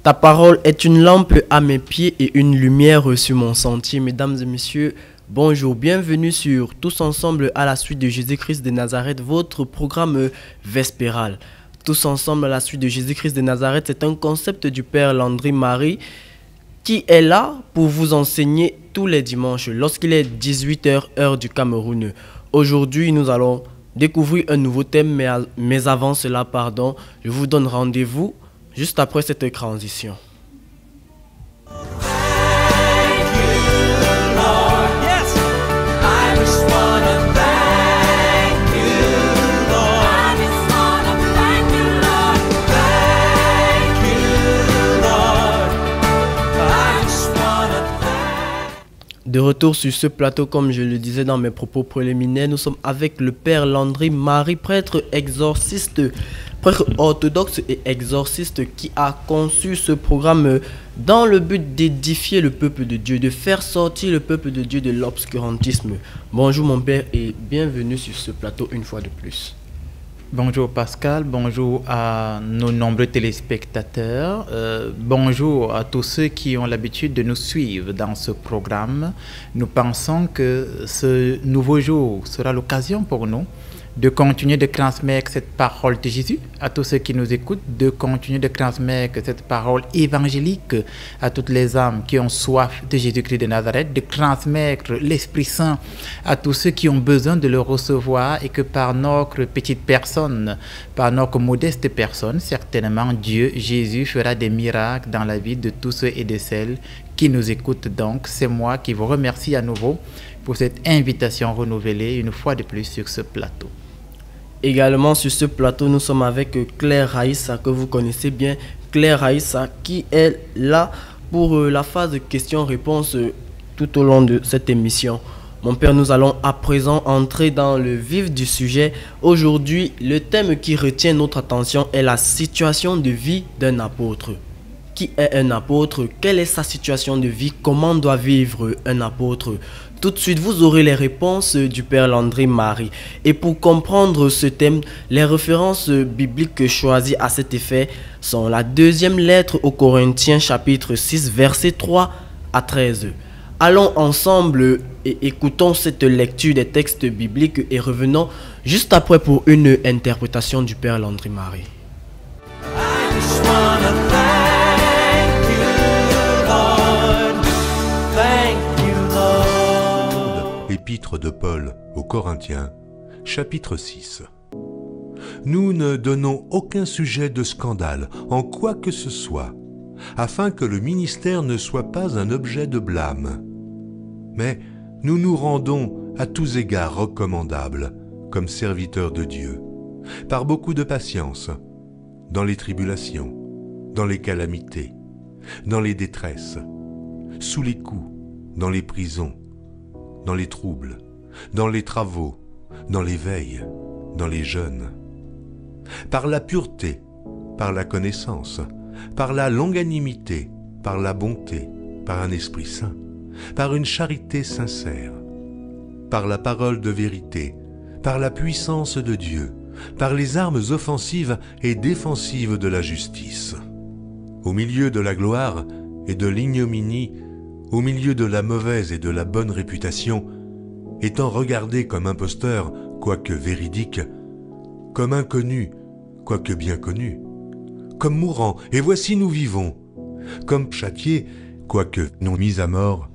Ta parole est une lampe à mes pieds et une lumière sur mon sentier. Mesdames et messieurs, bonjour, bienvenue sur Tous ensemble à la suite de Jésus-Christ de Nazareth, votre programme vespéral. Tous ensemble à la suite de Jésus-Christ de Nazareth, c'est un concept du Père Landry Marie qui est là pour vous enseigner tous les dimanches lorsqu'il est 18h heure du Cameroun. Aujourd'hui, nous allons découvrir un nouveau thème, mais avant cela, je vous donne rendez-vous juste après cette transition. De retour sur ce plateau, comme je le disais dans mes propos préliminaires, nous sommes avec le Père Landry Marie, prêtre exorciste, prêtre orthodoxe et exorciste qui a conçu ce programme dans le but d'édifier le peuple de Dieu, de faire sortir le peuple de Dieu de l'obscurantisme. Bonjour mon Père et bienvenue sur ce plateau une fois de plus. Bonjour Pascal, bonjour à nos nombreux téléspectateurs, bonjour à tous ceux qui ont l'habitude de nous suivre dans ce programme. Nous pensons que ce nouveau jour sera l'occasion pour nous de continuer de transmettre cette parole de Jésus à tous ceux qui nous écoutent, de continuer de transmettre cette parole évangélique à toutes les âmes qui ont soif de Jésus-Christ de Nazareth, de transmettre l'Esprit Saint à tous ceux qui ont besoin de le recevoir et que par notre petite personne, par notre modeste personne, certainement Dieu, Jésus fera des miracles dans la vie de tous ceux et de celles qui nous écoutent. Donc, c'est moi qui vous remercie à nouveau pour cette invitation renouvelée une fois de plus sur ce plateau. Également sur ce plateau, nous sommes avec Claire Raïssa, que vous connaissez bien. Claire Raïssa qui est là pour la phase de questions-réponses tout au long de cette émission. Mon Père, nous allons à présent entrer dans le vif du sujet. Aujourd'hui, le thème qui retient notre attention est la situation de vie d'un apôtre. Qui est un apôtre? Quelle est sa situation de vie? Comment doit vivre un apôtre? Tout de suite, vous aurez les réponses du Père Landry Marie. Et pour comprendre ce thème, les références bibliques choisies à cet effet sont la deuxième lettre aux Corinthiens, chapitre 6, versets 3 à 13. Allons ensemble et écoutons cette lecture des textes bibliques et revenons juste après pour une interprétation du Père Landry Marie. Épître de Paul aux Corinthiens, chapitre 6. Nous ne donnons aucun sujet de scandale en quoi que ce soit, afin que le ministère ne soit pas un objet de blâme. Mais nous nous rendons à tous égards recommandables, comme serviteurs de Dieu, par beaucoup de patience, dans les tribulations, dans les calamités, dans les détresses, sous les coups, dans les prisons, dans les troubles, dans les travaux, dans les veilles, dans les jeûnes, par la pureté, par la connaissance, par la longanimité, par la bonté, par un esprit saint, par une charité sincère, par la parole de vérité, par la puissance de Dieu, par les armes offensives et défensives de la justice, au milieu de la gloire et de l'ignominie, au milieu de la mauvaise et de la bonne réputation, étant regardé comme imposteur, quoique véridique, comme inconnu, quoique bien connu, comme mourant, et voici nous vivons, comme châtiés, quoique non mis à mort,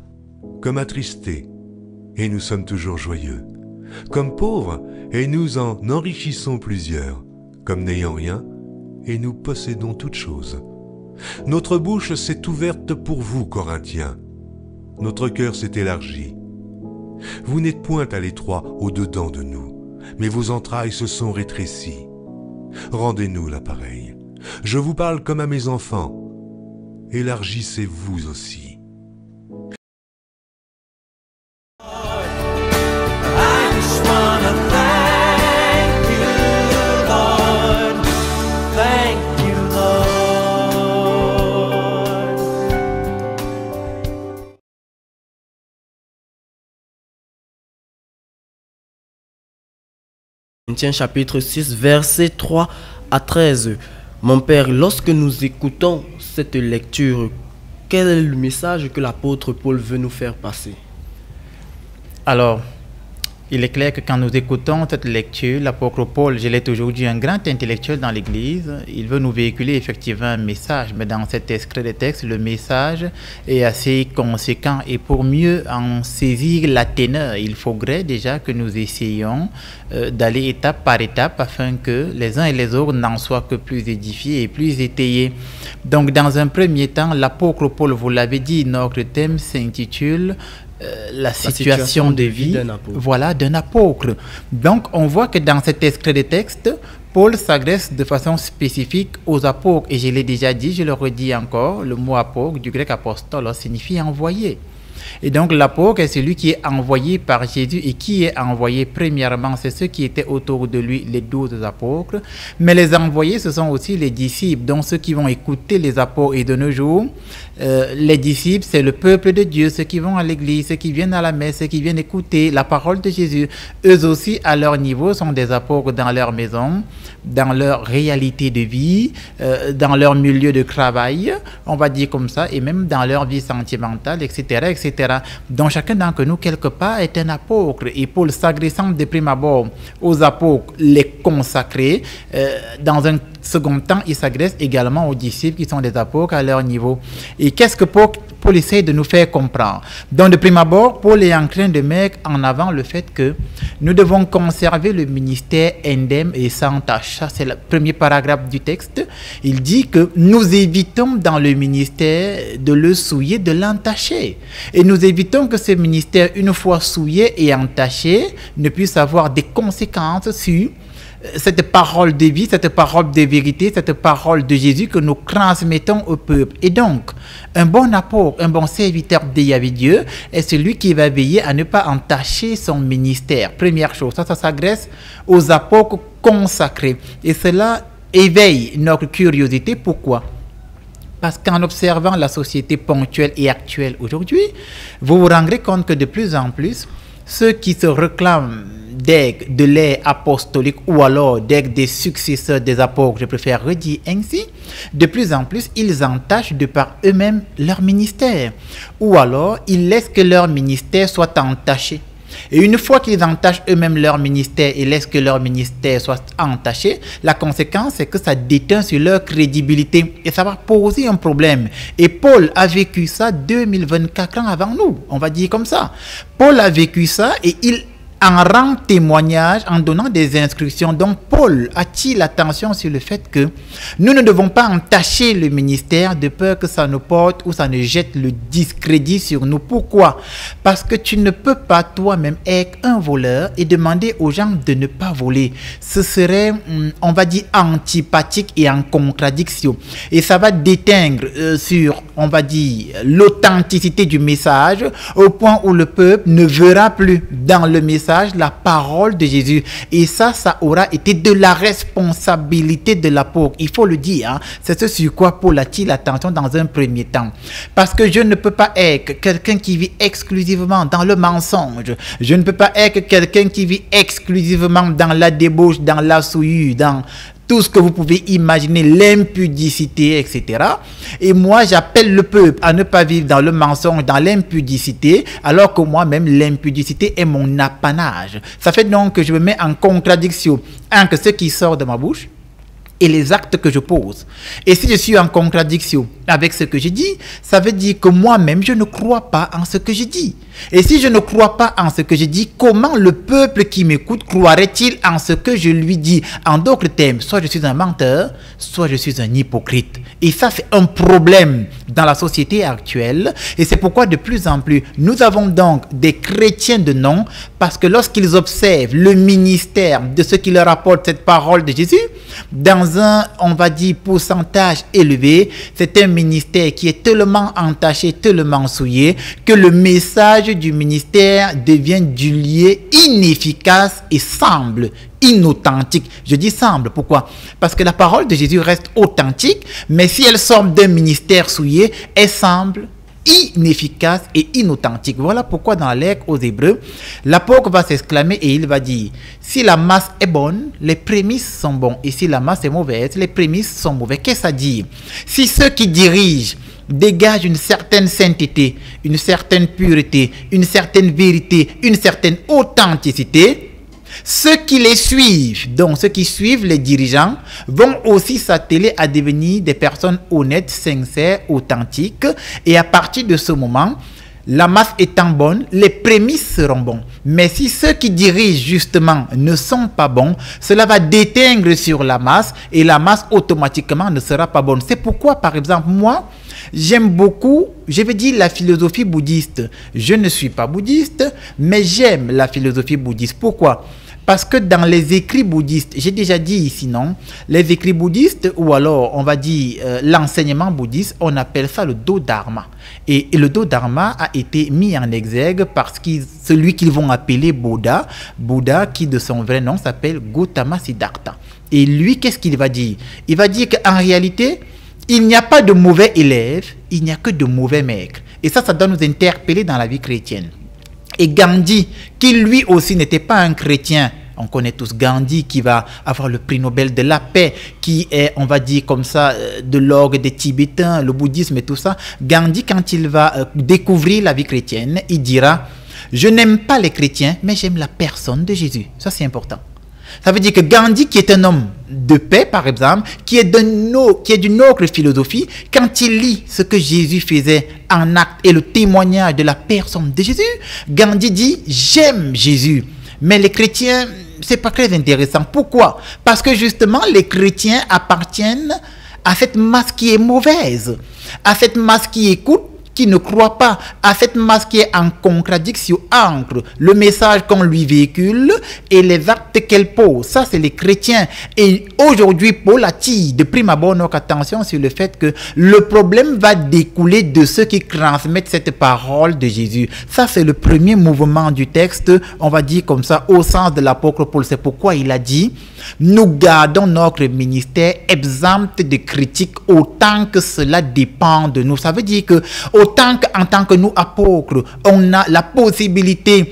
comme attristés, et nous sommes toujours joyeux, comme pauvres, et nous en enrichissons plusieurs, comme n'ayant rien, et nous possédons toutes choses. Notre bouche s'est ouverte pour vous, Corinthiens. Notre cœur s'est élargi. Vous n'êtes point à l'étroit au-dedans de nous, mais vos entrailles se sont rétrécies. Rendez-nous l'appareil. Je vous parle comme à mes enfants. Élargissez-vous aussi. Corinthiens chapitre 6, versets 3 à 13. Mon père, lorsque nous écoutons cette lecture, quel est le message que l'apôtre Paul veut nous faire passer? Alors, il est clair que quand nous écoutons cette lecture, l'apôtre Paul, je l'ai toujours dit, un grand intellectuel dans l'Église, il veut nous véhiculer effectivement un message, mais dans cet extrait de texte, le message est assez conséquent et pour mieux en saisir la teneur, il faudrait déjà que nous essayions d'aller étape par étape afin que les uns et les autres n'en soient que plus édifiés et plus étayés. Donc dans un premier temps, l'apôtre Paul, vous l'avez dit, notre thème s'intitule la situation de vie d'un apôtre. Donc, on voit que dans cet extrait de texte, Paul s'adresse de façon spécifique aux apôtres. Et je l'ai déjà dit, je le redis encore, le mot apôtre, du grec apostolos, signifie envoyé. Et donc l'apôtre est celui qui est envoyé par Jésus et qui est envoyé premièrement, c'est ceux qui étaient autour de lui, les 12 apôtres. Mais les envoyés, ce sont aussi les disciples, donc ceux qui vont écouter les apôtres. Et de nos jours, les disciples, c'est le peuple de Dieu, ceux qui vont à l'église, ceux qui viennent à la messe, ceux qui viennent écouter la parole de Jésus. Eux aussi, à leur niveau, sont des apôtres dans leur maison, dans leur réalité de vie, dans leur milieu de travail, on va dire comme ça, et même dans leur vie sentimentale, etc., etc. Donc chacun d'entre nous, quelque part, est un apôtre. Et Paul, s'adressant de prime abord aux apôtres, les consacrés, dans un second temps, il s'adresse également aux disciples qui sont des apôtres à leur niveau. Et qu'est-ce que Paul essaie de nous faire comprendre? Donc de prime abord, Paul est en train de mettre en avant le fait que nous devons conserver le ministère indemne et sans tache. Ça, c'est le premier paragraphe du texte. Il dit que nous évitons dans le ministère de le souiller, de l'entacher. Et nous évitons que ce ministère, une fois souillé et entaché, ne puisse avoir des conséquences sur cette parole de vie, cette parole de vérité, cette parole de Jésus que nous transmettons au peuple. Et donc, un bon apôtre, un bon serviteur de Yahvé Dieu est celui qui va veiller à ne pas entacher son ministère. Première chose, ça s'adresse aux apôtres consacrés. Et cela éveille notre curiosité. Pourquoi? Parce qu'en observant la société ponctuelle et actuelle aujourd'hui, vous vous rendrez compte que de plus en plus, ceux qui se réclament d'être de l'ère apostolique ou alors d'être des successeurs des apôtres, je préfère redire ainsi, de plus en plus, ils entachent de par eux-mêmes leur ministère. Ou alors, ils laissent que leur ministère soit entaché. Et une fois qu'ils entachent eux-mêmes leur ministère et laissent que leur ministère soit entaché, la conséquence, c'est que ça déteint sur leur crédibilité et ça va poser un problème. Et Paul a vécu ça 2024 ans avant nous, on va dire comme ça. Paul a vécu ça et il en rend témoignage en donnant des instructions. Donc Paul attire l'attention sur le fait que nous ne devons pas entacher le ministère de peur que ça nous porte ou ça ne jette le discrédit sur nous. Pourquoi? Parce que tu ne peux pas toi-même être un voleur et demander aux gens de ne pas voler. Ce serait, on va dire, antipathique et en contradiction. Et ça va déteindre sur, on va dire, l'authenticité du message au point où le peuple ne verra plus dans le message la parole de Jésus. Et ça aura été de la responsabilité de l'apôtre. Il faut le dire, hein? C'est ce sur quoi Paul attire l'attention dans un premier temps. Parce que je ne peux pas être quelqu'un qui vit exclusivement dans le mensonge. Je ne peux pas être quelqu'un qui vit exclusivement dans la débauche, dans la souillure, dans tout ce que vous pouvez imaginer, l'impudicité, etc. Et moi, j'appelle le peuple à ne pas vivre dans le mensonge, dans l'impudicité, alors que moi-même, l'impudicité est mon apanage. Ça fait donc que je me mets en contradiction entre ce qui sort de ma bouche et les actes que je pose. Et si je suis en contradiction avec ce que je dis, ça veut dire que moi-même, je ne crois pas en ce que je dis. Et si je ne crois pas en ce que je dis, comment le peuple qui m'écoute croirait-il en ce que je lui dis? En d'autres termes, soit je suis un menteur, soit je suis un hypocrite. Et ça, c'est un problème dans la société actuelle. Et c'est pourquoi de plus en plus, nous avons donc des chrétiens de nom, parce que lorsqu'ils observent le ministère de ceux qui leur apportent cette parole de Jésus, dans un, on va dire, pourcentage élevé, c'est un ministère qui est tellement entaché, tellement souillé, que le message du ministère devient du lié inefficace et semble inauthentique. Je dis semble, pourquoi? Parce que la parole de Jésus reste authentique, mais si elle sort d'un ministère souillé, elle semble inefficace et inauthentique. Voilà pourquoi dans la lettre aux Hébreux, l'apôtre va s'exclamer et il va dire, si la masse est bonne, les prémices sont bonnes, et si la masse est mauvaise, les prémices sont mauvaises. Qu'est-ce à dire? Si ceux qui dirigent dégagent une certaine sainteté, une certaine pureté, une certaine vérité, une certaine authenticité, ceux qui les suivent, donc ceux qui suivent les dirigeants, vont aussi s'atteler à devenir des personnes honnêtes, sincères, authentiques. Et à partir de ce moment, la masse étant bonne, les prémices seront bons. Mais si ceux qui dirigent justement ne sont pas bons, cela va déteindre sur la masse et la masse automatiquement ne sera pas bonne. C'est pourquoi, par exemple, moi, j'aime beaucoup, je vais dire, la philosophie bouddhiste. Je ne suis pas bouddhiste, mais j'aime la philosophie bouddhiste. Pourquoi ? Parce que dans les écrits bouddhistes, j'ai déjà dit ici, non, les écrits bouddhistes, ou alors on va dire l'enseignement bouddhiste, on appelle ça le Do-Dharma. Et le Do-Dharma a été mis en exergue parce que celui qu'ils vont appeler Bouddha, Bouddha qui de son vrai nom s'appelle Gautama Siddhartha. Et lui, qu'est-ce qu'il va dire? Il va dire qu'en réalité, il n'y a pas de mauvais élèves, il n'y a que de mauvais maîtres. Et ça doit nous interpeller dans la vie chrétienne. Et Gandhi, qui lui aussi n'était pas un chrétien, on connaît tous Gandhi qui va avoir le prix Nobel de la paix, qui est, on va dire comme ça, de l'orgue des Tibétains, le bouddhisme et tout ça. Gandhi, quand il va découvrir la vie chrétienne, il dira, je n'aime pas les chrétiens, mais j'aime la personne de Jésus. Ça, c'est important. Ça veut dire que Gandhi, qui est un homme de paix, par exemple, qui est d'une autre philosophie, quand il lit ce que Jésus faisait en acte et le témoignage de la personne de Jésus, Gandhi dit « J'aime Jésus ». Mais les chrétiens, c'est pas très intéressant. Pourquoi? Parce que justement, les chrétiens appartiennent à cette masse qui est mauvaise, à cette masse qui écoute, qui ne croit pas, à cette masse qui est en contradiction entre le message qu'on lui véhicule et les actes qu'elle pose. Ça, c'est les chrétiens. Et aujourd'hui, Paul attire de prime abord notre attention sur le fait que le problème va découler de ceux qui transmettent cette parole de Jésus. Ça, c'est le premier mouvement du texte, on va dire comme ça, au sens de l'apôtre Paul. C'est pourquoi il a dit, nous gardons notre ministère exempt de critiques autant que cela dépend de nous. Ça veut dire que autant qu'en tant que nous apôtres, on a la possibilité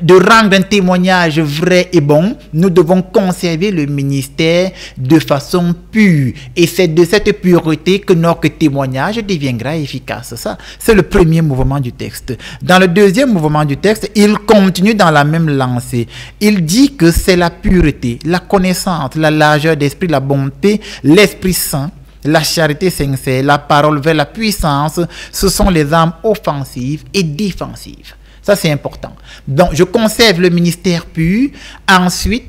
de rendre un témoignage vrai et bon, nous devons conserver le ministère de façon pure. Et c'est de cette pureté que notre témoignage deviendra efficace. Ça, c'est le premier mouvement du texte. Dans le deuxième mouvement du texte, il continue dans la même lancée. Il dit que c'est la pureté, la connaissance, la largeur d'esprit, la bonté, l'Esprit Saint, la charité sincère, la parole vers la puissance, ce sont les armes offensives et défensives. Ça, c'est important. Donc, je conserve le ministère pur. Ensuite,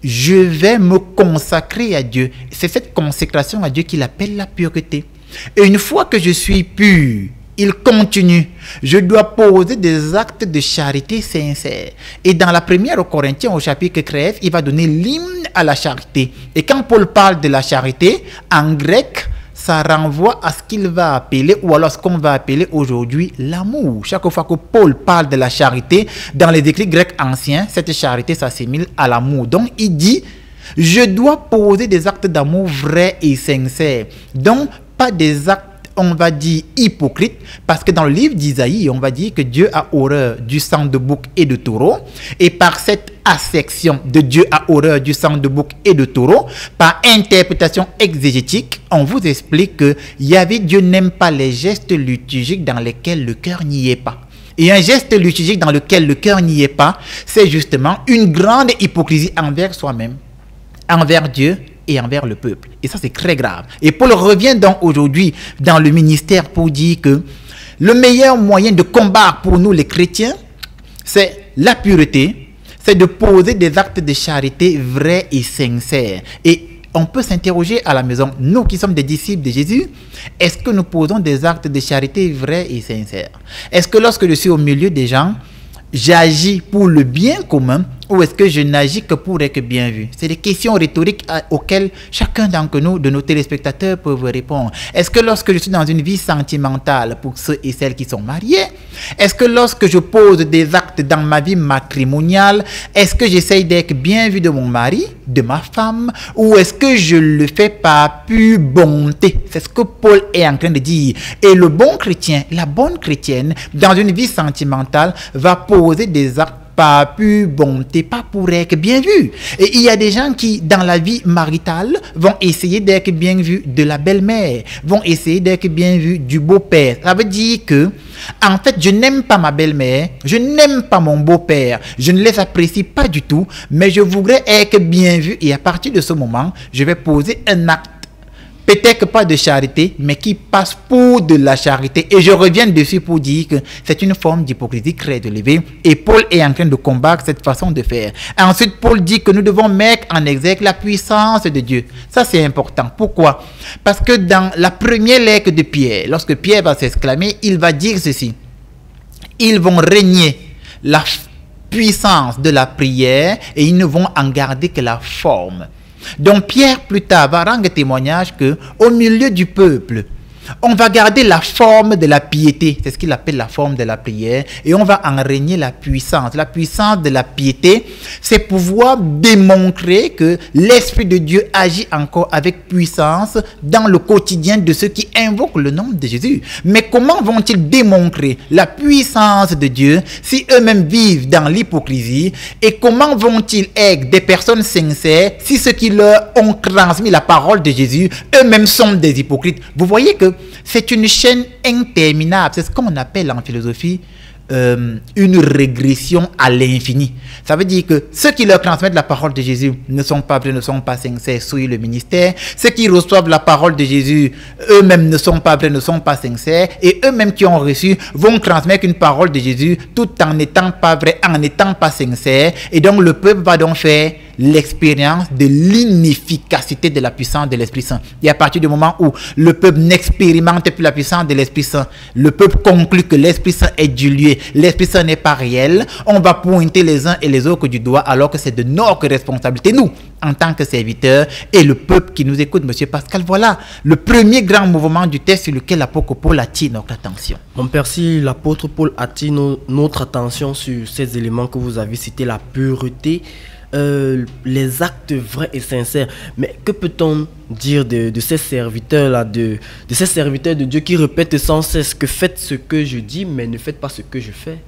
je vais me consacrer à Dieu. C'est cette consécration à Dieu qu'il appelle la pureté. Et une fois que je suis pur, il continue. Je dois poser des actes de charité sincère. Et dans la première aux Corinthiens, au chapitre 13, il va donner l'hymne à la charité. Et quand Paul parle de la charité, en grec, ça renvoie à ce qu'il va appeler, ou alors ce qu'on va appeler aujourd'hui l'amour. Chaque fois que Paul parle de la charité, dans les écrits grecs anciens, cette charité s'assimile à l'amour. Donc, il dit, je dois poser des actes d'amour vrais et sincères. Donc, pas des actes, on va dire, hypocrite, parce que dans le livre d'Isaïe, on va dire que Dieu a horreur du sang de bouc et de taureau, et par cette acception de Dieu a horreur du sang de bouc et de taureau, par interprétation exégétique, on vous explique que Yahvé, Dieu n'aime pas les gestes liturgiques dans lesquels le cœur n'y est pas. Et un geste liturgique dans lequel le cœur n'y est pas, c'est justement une grande hypocrisie envers soi-même, envers Dieu, et envers le peuple. Et ça, c'est très grave. Et Paul revient donc aujourd'hui dans le ministère pour dire que le meilleur moyen de combattre pour nous les chrétiens, c'est la pureté, c'est de poser des actes de charité vrais et sincères. Et on peut s'interroger à la maison, nous qui sommes des disciples de Jésus, est-ce que nous posons des actes de charité vrais et sincères? Est-ce que lorsque je suis au milieu des gens, j'agis pour le bien commun ou est-ce que je n'agis que pour être bien vu? C'est des questions rhétoriques auxquelles chacun d'entre nous, de nos téléspectateurs, peut répondre. Est-ce que lorsque je suis dans une vie sentimentale pour ceux et celles qui sont mariés, est-ce que lorsque je pose des actes dans ma vie matrimoniale, est-ce que j'essaye d'être bien vu de mon mari, de ma femme, ou est-ce que je le fais par pure bonté? C'est ce que Paul est en train de dire. Et le bon chrétien, la bonne chrétienne, dans une vie sentimentale, va poser des actes par pure bonté, pas pour être bien vu. Et il y a des gens qui, dans la vie maritale, vont essayer d'être bien vus de la belle-mère, vont essayer d'être bien vus du beau-père. Ça veut dire que, en fait, je n'aime pas ma belle-mère, je n'aime pas mon beau-père, je ne les apprécie pas du tout, mais je voudrais être bien vu. Et à partir de ce moment, je vais poser un acte, peut-être pas de charité, mais qui passe pour de la charité. Et je reviens dessus pour dire que c'est une forme d'hypocrisie très élevée. Et Paul est en train de combattre cette façon de faire. Ensuite, Paul dit que nous devons mettre en exergue la puissance de Dieu. Ça, c'est important. Pourquoi? Parce que dans la première lettre de Pierre, lorsque Pierre va s'exclamer, il va dire ceci. Ils vont régner la puissance de la prière et ils ne vont en garder que la forme. Donc Pierre plus tard va rendre témoignage que au milieu du peuple, on va garder la forme de la piété, c'est ce qu'il appelle la forme de la prière, et on va en régner la puissance. La puissance de la piété, c'est pouvoir démontrer que l'Esprit de Dieu agit encore avec puissance dans le quotidien de ceux qui invoquent le nom de Jésus. Mais comment vont-ils démontrer la puissance de Dieu si eux-mêmes vivent dans l'hypocrisie? Et comment vont-ils être des personnes sincères si ceux qui leur ont transmis la parole de Jésus eux-mêmes sont des hypocrites? Vous voyez que c'est une chaîne interminable. C'est ce qu'on appelle en philosophie une régression à l'infini. Ça veut dire que ceux qui leur transmettent la parole de Jésus ne sont pas vrais, ne sont pas sincères, souillent le ministère. Ceux qui reçoivent la parole de Jésus, eux-mêmes ne sont pas vrais, ne sont pas sincères. Et eux-mêmes qui ont reçu vont transmettre une parole de Jésus tout en n'étant pas vrais, en n'étant pas sincères. Et donc le peuple va donc faire l'expérience de l'inefficacité de la puissance de l'Esprit Saint. Et à partir du moment où le peuple n'expérimente plus la puissance de l'Esprit Saint, le peuple conclut que l'Esprit Saint est dilué, l'Esprit Saint n'est pas réel, on va pointer les uns et les autres du doigt alors que c'est de notre responsabilité, nous, en tant que serviteurs, et le peuple qui nous écoute, Monsieur Pascal. Voilà le premier grand mouvement du texte sur lequel l'apôtre Paul attire notre attention. Mon père, si l'apôtre Paul attire notre attention sur ces éléments que vous avez cités, la pureté, les actes vrais et sincères. Mais que peut-on dire de ces serviteurs-là, de ces serviteurs de Dieu qui répètent sans cesse que faites ce que je dis, mais ne faites pas ce que je fais?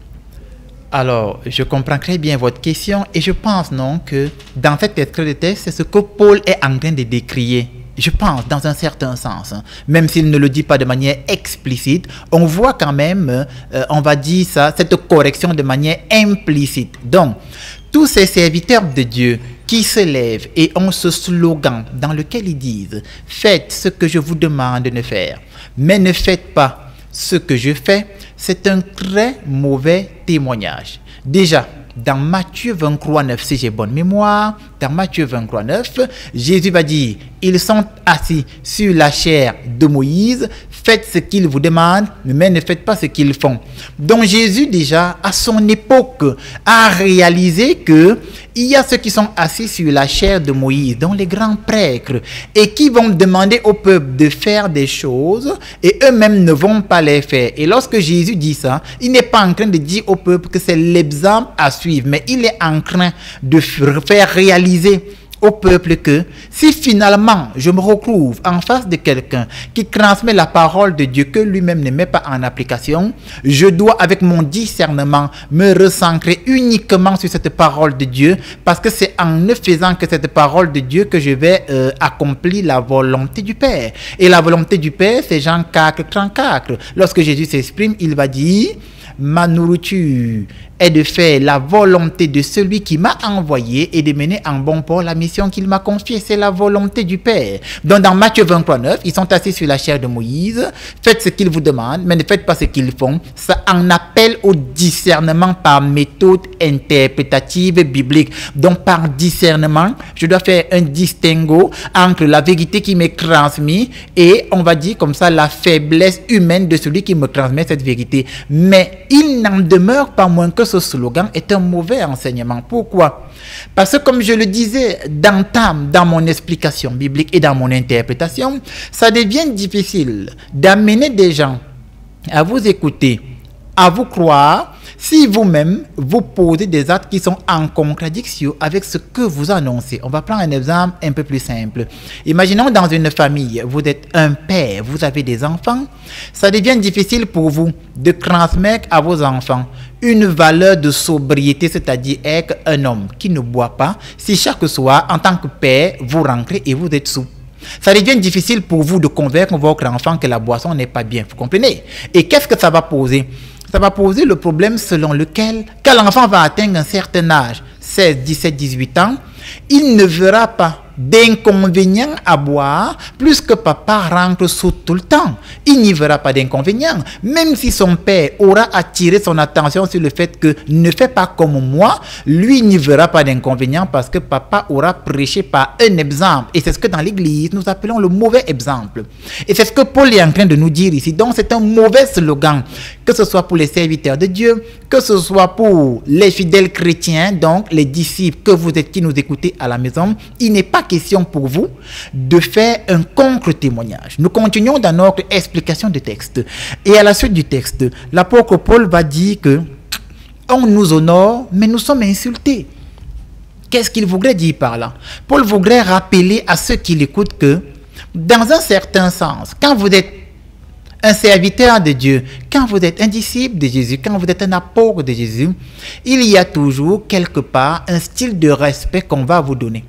Alors, je comprends très bien votre question et je pense non que dans cet extrait de texte, c'est ce que Paul est en train de décrier. Je pense, dans un certain sens, même s'il ne le dit pas de manière explicite, on voit quand même, on va dire ça, cette correction de manière implicite. Donc, tous ces serviteurs de Dieu qui se lèvent et ont ce slogan dans lequel ils disent « Faites ce que je vous demande de faire, mais ne faites pas ce que je fais », c'est un très mauvais témoignage. Déjà, dans Matthieu 23, 9, si j'ai bonne mémoire, dans Matthieu 23, 9, Jésus va dire, ils sont assis sur la chair de Moïse, faites ce qu'ils vous demandent, mais ne faites pas ce qu'ils font. Donc Jésus déjà, à son époque, a réalisé que il y a ceux qui sont assis sur la chair de Moïse, dont les grands prêtres, et qui vont demander au peuple de faire des choses, et eux-mêmes ne vont pas les faire. Et lorsque Jésus dit ça, il n'est pas en train de dire au peuple que c'est l'exemple à suivre, mais il est en train de faire réaliser au peuple que si finalement je me retrouve en face de quelqu'un qui transmet la parole de Dieu que lui-même ne met pas en application, je dois avec mon discernement me recentrer uniquement sur cette parole de Dieu, parce que c'est en ne faisant que cette parole de Dieu que je vais accomplir la volonté du Père. Et la volonté du Père, c'est Jean 4, 34. Lorsque Jésus s'exprime, il va dire: ma nourriture est de faire la volonté de celui qui m'a envoyé et de mener en bon port la mission qu'il m'a confiée. C'est la volonté du Père. Donc dans Matthieu 23, 9, ils sont assis sur la chair de Moïse. Faites ce qu'ils vous demandent, mais ne faites pas ce qu'ils font. Ça en appelle au discernement par méthode interprétative biblique. Donc par discernement, je dois faire un distinguo entre la vérité qui m'est transmise et, on va dire comme ça, la faiblesse humaine de celui qui me transmet cette vérité. Mais il n'en demeure pas moins que que ce slogan est un mauvais enseignement. Pourquoi? Parce que comme je le disais d'entame dans mon explication biblique et dans mon interprétation, ça devient difficile d'amener des gens à vous écouter, à vous croire, si vous-même vous posez des actes qui sont en contradiction avec ce que vous annoncez. On va prendre un exemple un peu plus simple. Imaginons dans une famille, vous êtes un père, vous avez des enfants. Ça devient difficile pour vous de transmettre à vos enfants une valeur de sobriété, c'est-à-dire être un homme qui ne boit pas, si chaque soir, en tant que père, vous rentrez et vous êtes sous. Ça devient difficile pour vous de convaincre votre enfant que la boisson n'est pas bien. Vous comprenez? Et qu'est-ce que ça va poser? Ça va poser le problème selon lequel, quand l'enfant va atteindre un certain âge, 16, 17, 18 ans, il ne verra pas d'inconvénient à boire plus que papa rentre sous tout le temps. Il n'y verra pas d'inconvénient. Même si son père aura attiré son attention sur le fait que ne fais pas comme moi, lui n'y verra pas d'inconvénient parce que papa aura prêché par un exemple. Et c'est ce que dans l'église nous appelons le mauvais exemple. Et c'est ce que Paul est en train de nous dire ici. Donc c'est un mauvais slogan, que ce soit pour les serviteurs de Dieu, que ce soit pour les fidèles chrétiens, donc les disciples que vous êtes qui nous écoutez à la maison. Il n'est pas question pour vous de faire un contre-témoignage. Nous continuons dans notre explication du texte. Et à la suite du texte, l'apôtre Paul va dire que on nous honore, mais nous sommes insultés. Qu'est-ce qu'il voudrait dire par là? Paul voudrait rappeler à ceux qui l'écoutent que, dans un certain sens, quand vous êtes un serviteur de Dieu, quand vous êtes un disciple de Jésus, quand vous êtes un apôtre de Jésus, il y a toujours quelque part un style de respect qu'on va vous donner.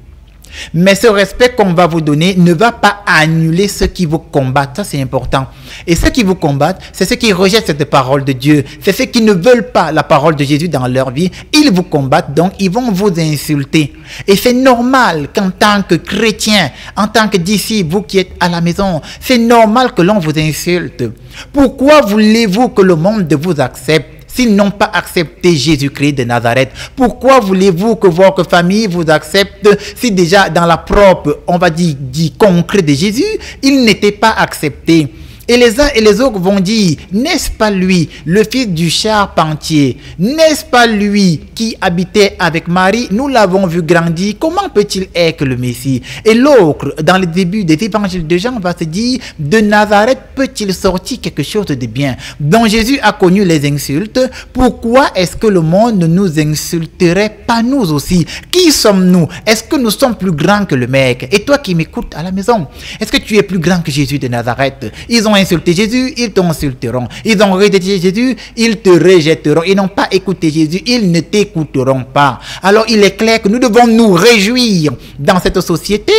Mais ce respect qu'on va vous donner ne va pas annuler ceux qui vous combattent. Ça, c'est important. Et ceux qui vous combattent, c'est ceux qui rejettent cette parole de Dieu. C'est ceux qui ne veulent pas la parole de Jésus dans leur vie. Ils vous combattent, donc ils vont vous insulter. Et c'est normal qu'en tant que chrétien, en tant que disciple, vous qui êtes à la maison, c'est normal que l'on vous insulte. Pourquoi voulez-vous que le monde vous accepte s'ils n'ont pas accepté Jésus-Christ de Nazareth? Pourquoi voulez-vous que votre famille vous accepte si déjà dans la propre, on va dire concret de Jésus, il n'était pas accepté? Et les uns et les autres vont dire, n'est-ce pas lui, le fils du charpentier? N'est-ce pas lui qui habitait avec Marie? Nous l'avons vu grandir. Comment peut-il être le Messie? Et l'autre, dans le début des évangiles de Jean, va se dire, de Nazareth peut-il sortir quelque chose de bien? Donc Jésus a connu les insultes. Pourquoi est-ce que le monde ne nous insulterait pas nous aussi? Qui sommes-nous? Est-ce que nous sommes plus grands que le mec? Et toi qui m'écoutes à la maison, est-ce que tu es plus grand que Jésus de Nazareth? Ils ont insulté Jésus, ils t'insulteront. Ils ont rejeté Jésus, ils te rejetteront. Ils n'ont pas écouté Jésus, ils ne t'écouteront pas. Alors il est clair que nous devons nous réjouir dans cette société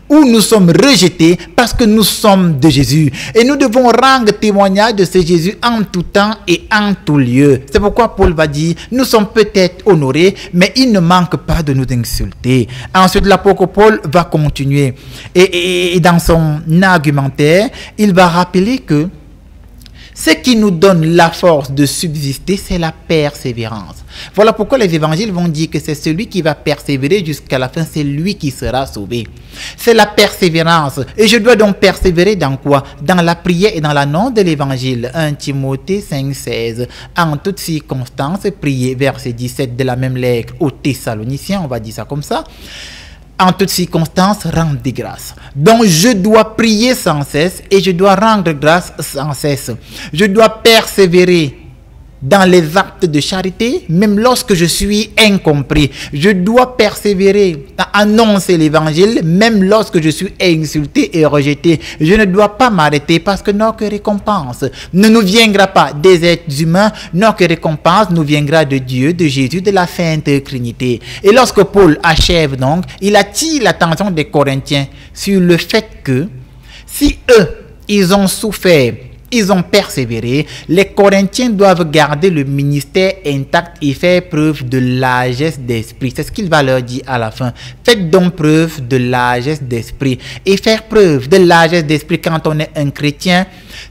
où nous sommes rejetés parce que nous sommes de Jésus. Et nous devons rendre témoignage de ce Jésus en tout temps et en tout lieu. C'est pourquoi Paul va dire, nous sommes peut-être honorés, mais il ne manque pas de nous insulter. Ensuite, l'apôtre Paul va continuer. Et dans son argumentaire, il va rappeler que ce qui nous donne la force de subsister, c'est la persévérance. Voilà pourquoi les évangiles vont dire que c'est celui qui va persévérer jusqu'à la fin, c'est lui qui sera sauvé. C'est la persévérance. Et je dois donc persévérer dans quoi? Dans la prière et dans l'annonce de l'évangile. 1 Timothée 5,16. En toutes circonstances, priez, verset 17 de la même lettre aux Thessaloniciens, on va dire ça comme ça. En toutes circonstances, rendre des grâces. Donc, je dois prier sans cesse et je dois rendre grâce sans cesse. Je dois persévérer dans les actes de charité, même lorsque je suis incompris. Je dois persévérer à annoncer l'évangile, même lorsque je suis insulté et rejeté. Je ne dois pas m'arrêter parce que notre récompense ne nous viendra pas des êtres humains. Notre récompense nous viendra de Dieu, de Jésus, de la Sainte Trinité. Et lorsque Paul achève donc, il attire l'attention des Corinthiens sur le fait que si eux, ils ont souffert, ils ont persévéré, les Corinthiens doivent garder le ministère intact et faire preuve de largesse d'esprit. C'est ce qu'il va leur dire à la fin. Faites donc preuve de largesse d'esprit. Et faire preuve de largesse d'esprit quand on est un chrétien,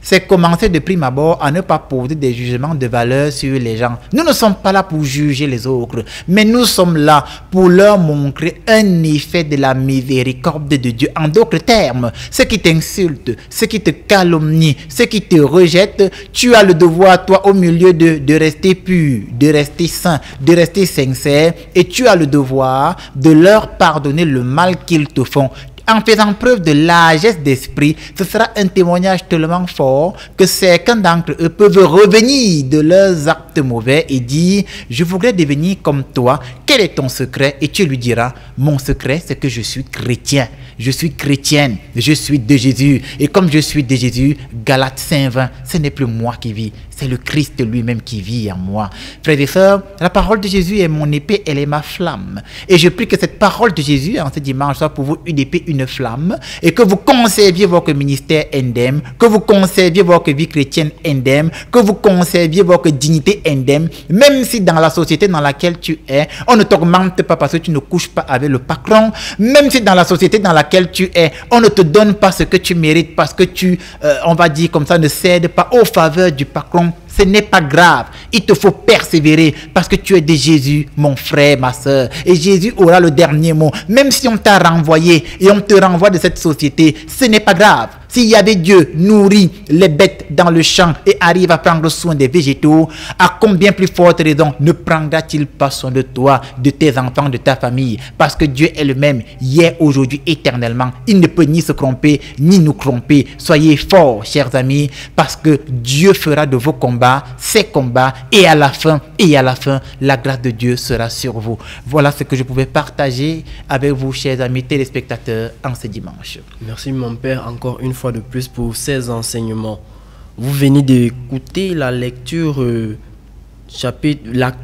c'est commencer de prime abord à ne pas poser des jugements de valeur sur les gens. Nous ne sommes pas là pour juger les autres, mais nous sommes là pour leur montrer un effet de la miséricorde de Dieu. En d'autres termes, ceux qui t'insultent, ceux qui te calomnient, ceux qui te rejettent, tu as le devoir, toi, au milieu de rester pur, de rester saint, de rester sincère, et tu as le devoir de leur pardonner le mal qu'ils te font. En faisant preuve de largesse d'esprit, ce sera un témoignage tellement fort que certains d'entre eux peuvent revenir de leurs actes mauvais et dire « Je voudrais devenir comme toi, quel est ton secret ?» Et tu lui diras « Mon secret, c'est que je suis chrétien, je suis chrétienne, je suis de Jésus. Et comme je suis de Jésus, Galates 5:20, ce n'est plus moi qui vis, c'est le Christ lui-même qui vit en moi. » Frères et sœurs, la parole de Jésus est mon épée, elle est ma flamme. Et je prie que cette parole de Jésus, en ce dimanche, soit pour vous une épée, une flamme, et que vous conserviez votre ministère indemne, que vous conserviez votre vie chrétienne indemne, que vous conserviez votre dignité indemne, même si dans la société dans laquelle tu es, on ne t'augmente pas parce que tu ne couches pas avec le patron, même si dans la société dans laquelle tu es, on ne te donne pas ce que tu mérites parce que tu, on va dire comme ça, ne cèdes pas aux faveurs du patron. Ce n'est pas grave. Il te faut persévérer parce que tu es de Jésus, mon frère, ma soeur. Et Jésus aura le dernier mot. Même si on t'a renvoyé et on te renvoie de cette société, ce n'est pas grave. S'il y avait Dieu nourrit les bêtes dans le champ et arrive à prendre soin des végétaux, à combien plus forte raison ne prendra-t-il pas soin de toi, de tes enfants, de ta famille? Parce que Dieu est le même, hier, aujourd'hui, éternellement. Il ne peut ni se tromper, ni nous tromper. Soyez forts, chers amis, parce que Dieu fera de vos combats, ses combats, et à la fin, la grâce de Dieu sera sur vous. Voilà ce que je pouvais partager avec vous, chers amis téléspectateurs, en ce dimanche. Merci mon père, encore une fois de plus pour ces enseignements. Vous venez d'écouter la lecture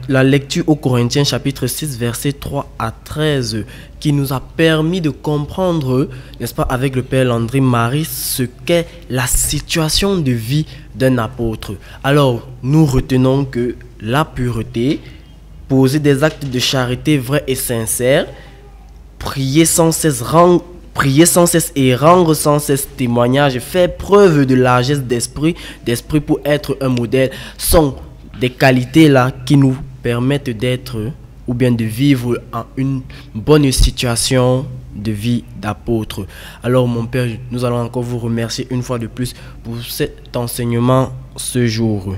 la lecture aux Corinthiens chapitre 6 versets 3 à 13 qui nous a permis de comprendre, n'est-ce pas, avec le Père Landry Marie, ce qu'est la situation de vie d'un apôtre. Alors, nous retenons que la pureté, poser des actes de charité vrais et sincères, prier sans cesse et rendre sans cesse témoignage, faire preuve de largesse d'esprit pour être un modèle, sont des qualités là qui nous permettent d'être ou bien de vivre en une bonne situation de vie d'apôtre. Alors mon père, nous allons encore vous remercier une fois de plus pour cet enseignement ce jour.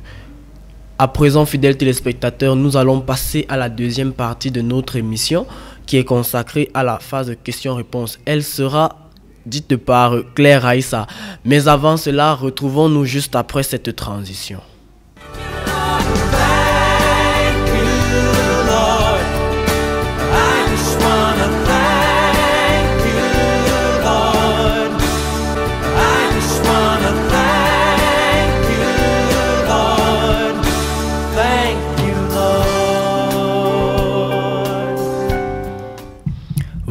À présent, fidèles téléspectateurs, nous allons passer à la deuxième partie de notre émission qui est consacrée à la phase de questions-réponses. Elle sera dite par Claire Aïssa. Mais avant cela, retrouvons-nous juste après cette transition.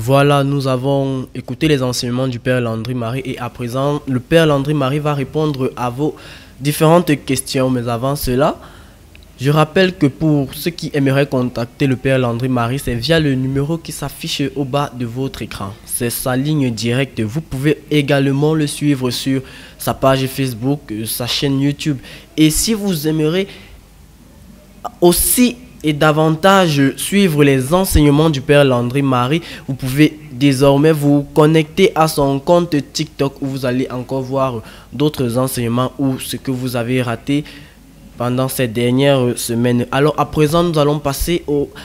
Voilà, nous avons écouté les enseignements du Père Landry Marie et à présent, le Père Landry Marie va répondre à vos différentes questions. Mais avant cela, je rappelle que pour ceux qui aimeraient contacter le Père Landry Marie, c'est via le numéro qui s'affiche au bas de votre écran. C'est sa ligne directe. Vous pouvez également le suivre sur sa page Facebook, sa chaîne YouTube. Et si vous aimeriez aussi et davantage suivre les enseignements du Père Landry Marie, vous pouvez désormais vous connecter à son compte TikTok où vous allez encore voir d'autres enseignements ou ce que vous avez raté pendant ces dernières semaines. Alors à présent, nous allons passer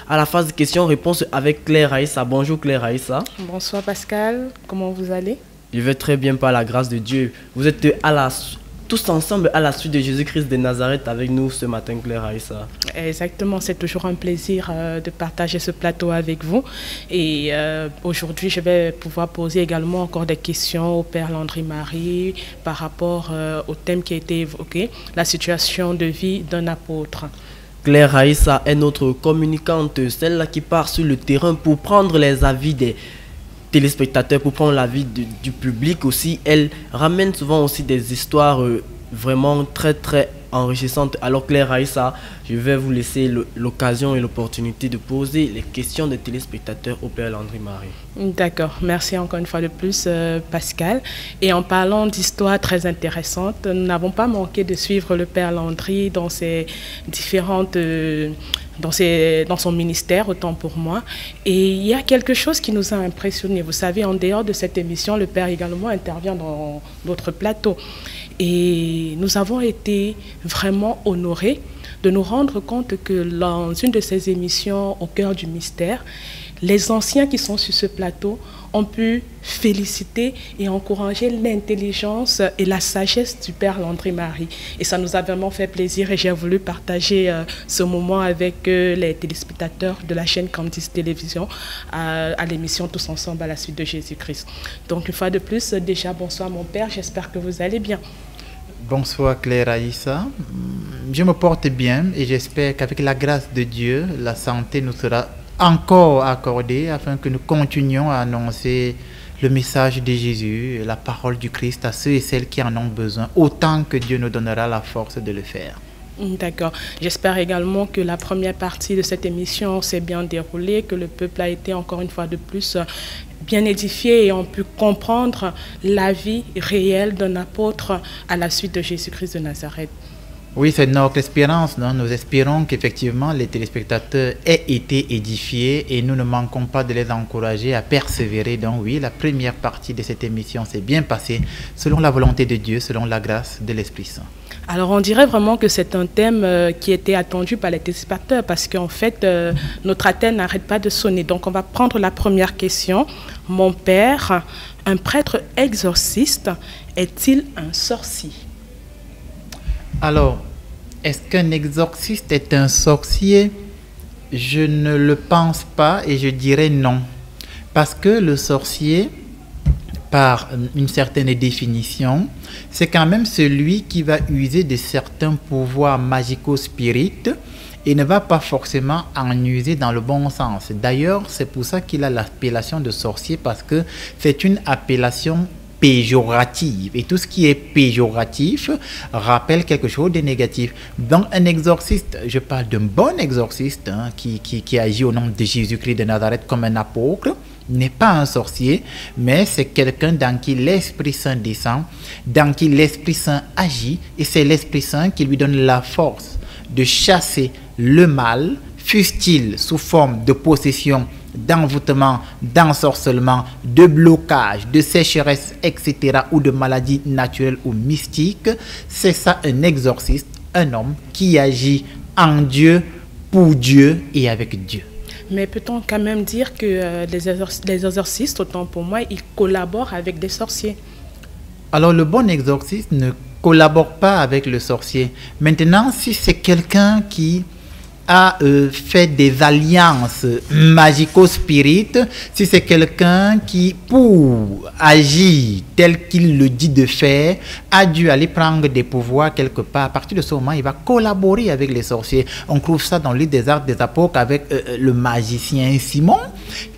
à la phase de questions-réponses avec Claire Aïssa. Bonjour Claire Aïssa. Bonsoir Pascal, comment vous allez? Je vais très bien par la grâce de Dieu. Vous êtes tous ensemble à la suite de Jésus-Christ de Nazareth avec nous ce matin, Claire Aïssa. Exactement, c'est toujours un plaisir de partager ce plateau avec vous. Et aujourd'hui, je vais pouvoir poser également encore des questions au Père Landry Marie par rapport au thème qui a été évoqué, la situation de vie d'un apôtre. Claire Aïssa est notre communicante, celle-là qui part sur le terrain pour prendre les avis des téléspectateurs, pour prendre l'avis du public aussi. Elle ramène souvent aussi des histoires vraiment très très enrichissante. Alors Claire Aïssa, je vais vous laisser l'occasion et l'opportunité de poser les questions des téléspectateurs au Père Landry Marie. D'accord, merci encore une fois de plus Pascal. Et en parlant d'histoires très intéressantes, nous n'avons pas manqué de suivre le Père Landry dans ses différentes... dans son ministère, autant pour moi. Et il y a quelque chose qui nous a impressionnés. Vous savez, en dehors de cette émission, le Père également intervient dans d'autres plateaux. Et nous avons été vraiment honorés de nous rendre compte que dans une de ces émissions, Au cœur du mystère, les anciens qui sont sur ce plateau ont pu féliciter et encourager l'intelligence et la sagesse du Père Landry Marie. Et ça nous a vraiment fait plaisir et j'ai voulu partager ce moment avec les téléspectateurs de la chaîne Candice Télévision à l'émission Tous Ensemble à la suite de Jésus-Christ. Donc une fois de plus, déjà bonsoir mon Père, j'espère que vous allez bien. Bonsoir Claire Aïssa, je me porte bien et j'espère qu'avec la grâce de Dieu, la santé nous sera encore accordée afin que nous continuions à annoncer le message de Jésus, la parole du Christ à ceux et celles qui en ont besoin, autant que Dieu nous donnera la force de le faire. D'accord. J'espère également que la première partie de cette émission s'est bien déroulée, que le peuple a été encore une fois de plus bien édifié et ont pu comprendre la vie réelle d'un apôtre à la suite de Jésus-Christ de Nazareth. Oui, c'est notre espérance. Non? Nous espérons qu'effectivement les téléspectateurs aient été édifiés et nous ne manquons pas de les encourager à persévérer. Donc oui, la première partie de cette émission s'est bien passée selon la volonté de Dieu, selon la grâce de l'Esprit Saint. Alors on dirait vraiment que c'est un thème qui était attendu par les téléspectateurs parce qu'en fait notre antenne n'arrête pas de sonner. Donc on va prendre la première question. Mon père, un prêtre exorciste, est-il un sorcier? Alors, est-ce qu'un exorciste est un sorcier? Je ne le pense pas et je dirais non. Parce que le sorcier, par une certaine définition, c'est quand même celui qui va user de certains pouvoirs magico-spirites et ne va pas forcément en user dans le bon sens. D'ailleurs, c'est pour ça qu'il a l'appellation de sorcier, parce que c'est une appellation péjorative. Et tout ce qui est péjoratif rappelle quelque chose de négatif. Donc, un exorciste, je parle d'un bon exorciste qui agit au nom de Jésus-Christ de Nazareth comme un apôtre, n'est pas un sorcier, mais c'est quelqu'un dans qui l'Esprit Saint descend, dans qui l'Esprit Saint agit, et c'est l'Esprit Saint qui lui donne la force de chasser le mal, fût-il sous forme de possession, d'envoûtement, d'ensorcellement, de blocage, de sécheresse, etc., ou de maladies naturelles ou mystiques. C'est ça un exorciste, un homme qui agit en Dieu, pour Dieu et avec Dieu. Mais peut-on quand même dire que les exorcistes, autant pour moi, ils collaborent avec des sorciers? Alors le bon exorciste ne collabore pas avec le sorcier. Maintenant, si c'est quelqu'un qui a fait des alliances magico-spirites, si c'est quelqu'un qui, pour agir tel qu'il le dit de faire, a dû aller prendre des pouvoirs quelque part, à partir de ce moment, il va collaborer avec les sorciers. On trouve ça dans le livre des Actes des Apôtres avec le magicien Simon,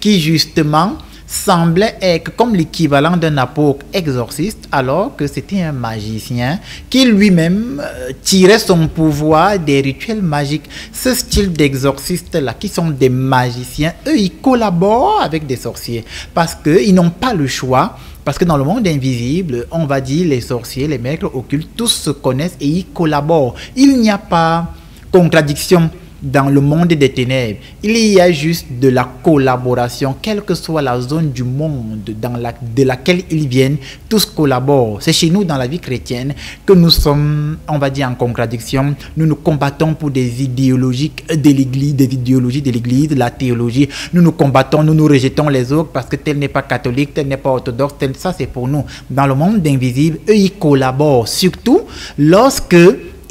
qui justement semblait être comme l'équivalent d'un apôtre exorciste, alors que c'était un magicien qui lui-même tirait son pouvoir des rituels magiques. Ce style d'exorcistes-là, qui sont des magiciens, eux, ils collaborent avec des sorciers parce qu'ils n'ont pas le choix. Parce que dans le monde invisible, on va dire les sorciers, les maîtres occultes, tous se connaissent et ils collaborent. Il n'y a pas contradiction dans le monde des ténèbres. Il y a juste de la collaboration, quelle que soit la zone du monde de laquelle ils viennent, tous collaborent. C'est chez nous, dans la vie chrétienne, que nous sommes, on va dire, en contradiction. Nous nous combattons pour des idéologies de l'Église, la théologie. Nous nous combattons, nous nous rejetons les autres parce que tel n'est pas catholique, tel n'est pas orthodoxe, tel, ça c'est pour nous. Dans le monde invisible, eux, ils collaborent, surtout lorsque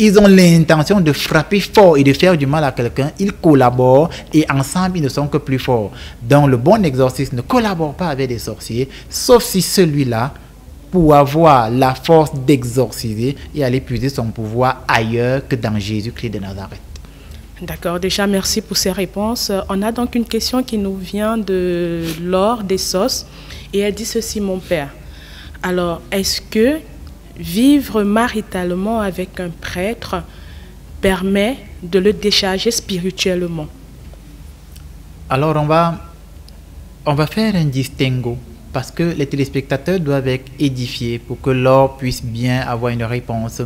ils ont l'intention de frapper fort et de faire du mal à quelqu'un, ils collaborent et ensemble, ils ne sont que plus forts. Donc, le bon exorciste ne collabore pas avec des sorciers, sauf si celui-là, pour avoir la force d'exorciser et aller puiser son pouvoir ailleurs que dans Jésus-Christ de Nazareth. D'accord, déjà merci pour ces réponses. On a donc une question qui nous vient de Laure Dessos et elle dit ceci, mon père. Alors, est-ce que vivre maritalement avec un prêtre permet de le décharger spirituellement? Alors on va faire un distinguo parce que les téléspectateurs doivent être édifiés pour que Laure puisse bien avoir une réponse.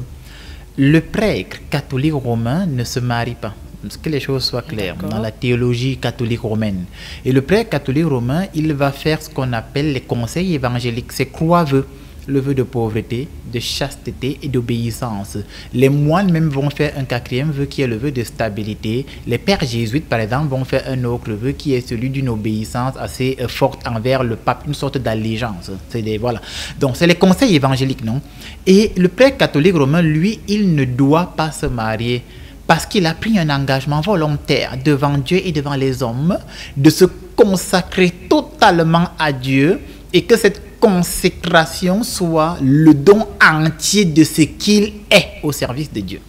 Le prêtre catholique romain ne se marie pas. Parce que les choses soient claires dans la théologie catholique romaine. Et le prêtre catholique romain, il va faire ce qu'on appelle les conseils évangéliques. C'est trois vœux. Le vœu de pauvreté, de chasteté et d'obéissance. Les moines même vont faire un quatrième vœu qui est le vœu de stabilité. Les pères jésuites, par exemple, vont faire un autre vœu qui est celui d'une obéissance assez forte envers le pape, une sorte d'allégeance. Voilà. Donc, c'est les conseils évangéliques, non? Et le prêtre catholique romain, lui, il ne doit pas se marier parce qu'il a pris un engagement volontaire devant Dieu et devant les hommes de se consacrer totalement à Dieu et que cette consécration soit le don entier de ce qu'il est au service de Dieu.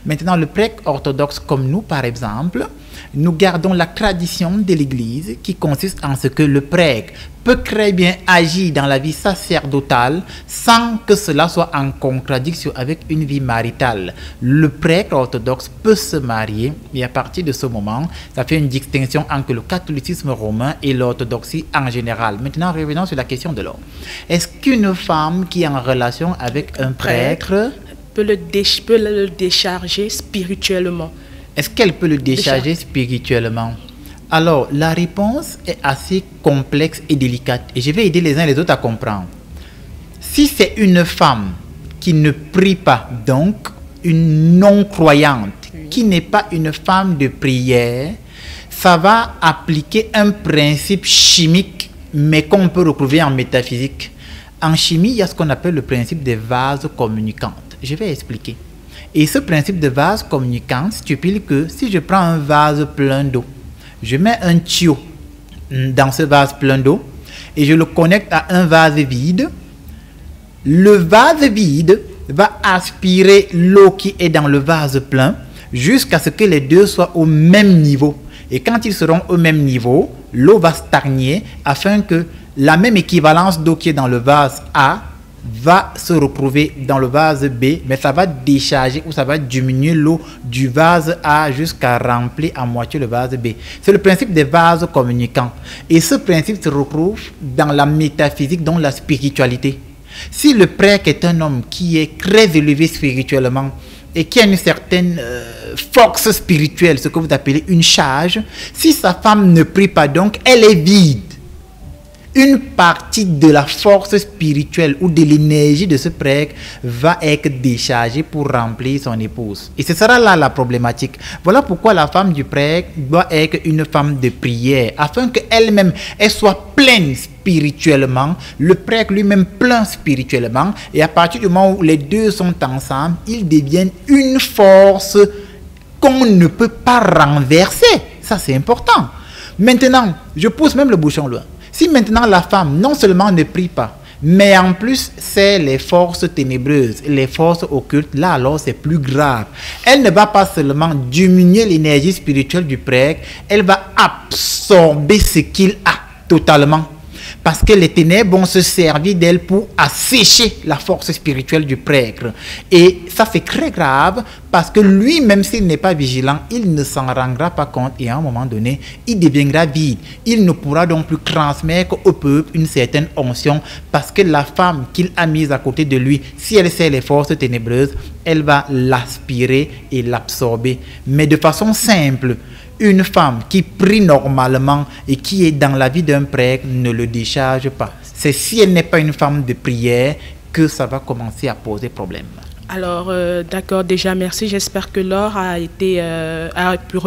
Maintenant, le prêtre orthodoxe comme nous, par exemple, nous gardons la tradition de l'Église qui consiste en ce que le prêtre peut très bien agir dans la vie sacerdotale sans que cela soit en contradiction avec une vie maritale. Le prêtre orthodoxe peut se marier et à partir de ce moment, ça fait une distinction entre le catholicisme romain et l'orthodoxie en général. Maintenant, revenons sur la question de l'or. Est-ce qu'une femme qui est en relation avec un prêtre peut le décharger spirituellement? Est-ce qu'elle peut le décharger spirituellement? Alors, la réponse est assez complexe et délicate. Et je vais aider les uns et les autres à comprendre. Si c'est une femme qui ne prie pas, donc une non-croyante, qui n'est pas une femme de prière, ça va appliquer un principe chimique, mais qu'on peut retrouver en métaphysique. En chimie, il y a ce qu'on appelle le principe des vases communicants. Je vais expliquer. Et ce principe de vase communicant stipule que si je prends un vase plein d'eau, je mets un tuyau dans ce vase plein d'eau et je le connecte à un vase vide, le vase vide va aspirer l'eau qui est dans le vase plein jusqu'à ce que les deux soient au même niveau. Et quand ils seront au même niveau, l'eau va stagner afin que la même équivalence d'eau qui est dans le vase A va se retrouver dans le vase B, mais ça va décharger ou ça va diminuer l'eau du vase A jusqu'à remplir à moitié le vase B. C'est le principe des vases communicants. Et ce principe se retrouve dans la métaphysique, dans la spiritualité. Si le prêtre est un homme qui est très élevé spirituellement et qui a une certaine force spirituelle, ce que vous appelez une charge, si sa femme ne prie pas donc, elle est vide. Une partie de la force spirituelle ou de l'énergie de ce prêtre va être déchargée pour remplir son épouse. Et ce sera là la problématique. Voilà pourquoi la femme du prêtre doit être une femme de prière, afin qu'elle-même elle soit pleine spirituellement, le prêtre lui-même plein spirituellement, et à partir du moment où les deux sont ensemble, ils deviennent une force qu'on ne peut pas renverser. Ça, c'est important. Maintenant, je pousse même le bouchon loin. Si maintenant la femme non seulement ne prie pas, mais en plus c'est les forces ténébreuses, les forces occultes, là alors c'est plus grave. Elle ne va pas seulement diminuer l'énergie spirituelle du prêtre, elle va absorber ce qu'il a totalement. Parce que les ténèbres vont se servir d'elle pour assécher la force spirituelle du prêtre. Et ça, c'est très grave parce que lui, même s'il n'est pas vigilant, il ne s'en rendra pas compte et à un moment donné, il deviendra vide. Il ne pourra donc plus transmettre au peuple une certaine onction parce que la femme qu'il a mise à côté de lui, si elle sait les forces ténébreuses, elle va l'aspirer et l'absorber. Mais de façon simple. Une femme qui prie normalement et qui est dans la vie d'un prêtre ne le décharge pas. C'est si elle n'est pas une femme de prière que ça va commencer à poser problème. Alors, d'accord, déjà merci. J'espère que Laure a pu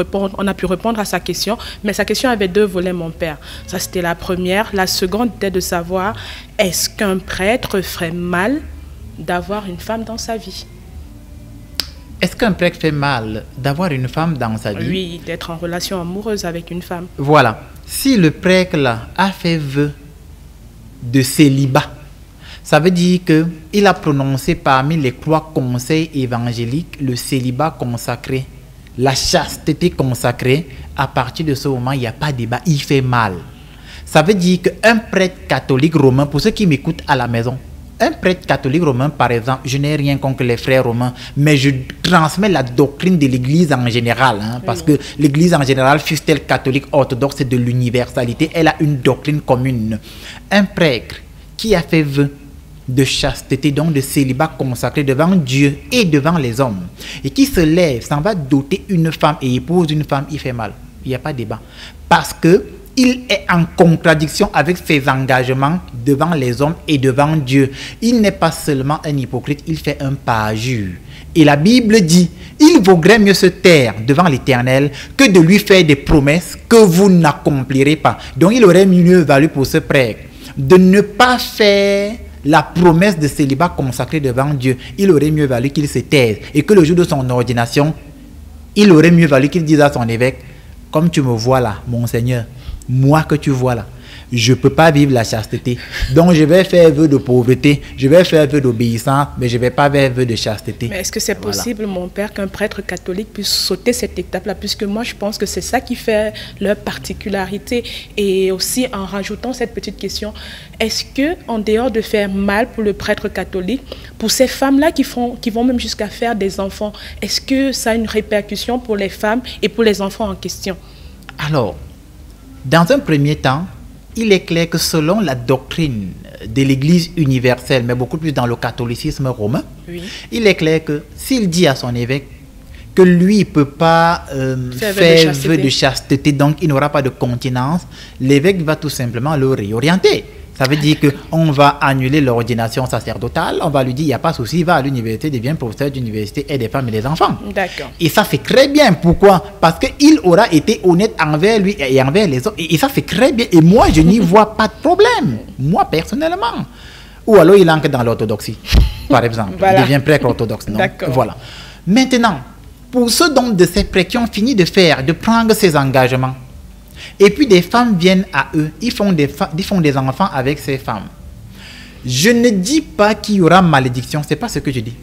répondre à sa question. Mais sa question avait deux volets, mon père. Ça, c'était la première. La seconde était de savoir, est-ce qu'un prêtre ferait mal d'avoir une femme dans sa vie? Est-ce qu'un prêtre fait mal d'avoir une femme dans sa vie? Oui, d'être en relation amoureuse avec une femme. Voilà. Si le prêtre là a fait vœu de célibat, ça veut dire qu'il a prononcé parmi les trois conseils évangéliques le célibat consacré, la chasteté consacrée. À partir de ce moment, il n'y a pas de débat, il fait mal. Ça veut dire qu'un prêtre catholique romain, pour ceux qui m'écoutent à la maison, Un prêtre catholique romain, par exemple, je n'ai rien contre les frères romains, mais je transmets la doctrine de l'Église en général, hein, parce que l'Église en général, fût-elle catholique, orthodoxe, c'est de l'universalité, elle a une doctrine commune. Un prêtre qui a fait vœu de chasteté, donc de célibat consacré devant Dieu et devant les hommes, et qui se lève, s'en va doter une femme et épouse une femme, il fait mal. Il n'y a pas de débat. Parce que il est en contradiction avec ses engagements devant les hommes et devant Dieu. Il n'est pas seulement un hypocrite, il fait un parjure. Et la Bible dit, il vaudrait mieux se taire devant l'Éternel que de lui faire des promesses que vous n'accomplirez pas. Donc il aurait mieux valu pour ce prêtre de ne pas faire la promesse de célibat consacré devant Dieu. Il aurait mieux valu qu'il se taise et que le jour de son ordination, il aurait mieux valu qu'il dise à son évêque, comme tu me vois là, mon Seigneur, moi que tu vois là, je ne peux pas vivre la chasteté. Donc je vais faire vœu de pauvreté, je vais faire vœu d'obéissance, mais je ne vais pas faire vœu de chasteté. Mais est-ce que c'est possible, mon père, qu'un prêtre catholique puisse sauter cette étape-là? Puisque moi, je pense que c'est ça qui fait leur particularité. Et aussi, en rajoutant cette petite question, est-ce que, en dehors de faire mal pour le prêtre catholique, pour ces femmes-là qui vont même jusqu'à faire des enfants, est-ce que ça a une répercussion pour les femmes et pour les enfants en question? Alors, dans un premier temps, il est clair que selon la doctrine de l'Église universelle, mais beaucoup plus dans le catholicisme romain, il est clair que s'il dit à son évêque que lui ne peut pas faire vœu de chasteté, donc il n'aura pas de continence, l'évêque va tout simplement le réorienter. Ça veut dire qu'on va annuler l'ordination sacerdotale, on va lui dire, il n'y a pas de souci, va à l'université, devient professeur d'université et des femmes et des enfants. D'accord. Et ça, c'est très bien. Pourquoi? Parce qu'il aura été honnête envers lui et envers les autres. Et ça, c'est très bien. Et moi, je n'y vois pas de problème. Moi, personnellement. Ou alors, il entre dans l'orthodoxie, par exemple. Voilà. Il devient prêtre orthodoxe. D'accord. Voilà. Maintenant, pour ceux dont de ces prêtres qui ont fini de prendre ces engagements, et puis des femmes viennent à eux, ils font des enfants avec ces femmes. Je ne dis pas qu'il y aura malédiction, ce n'est pas ce que je dis.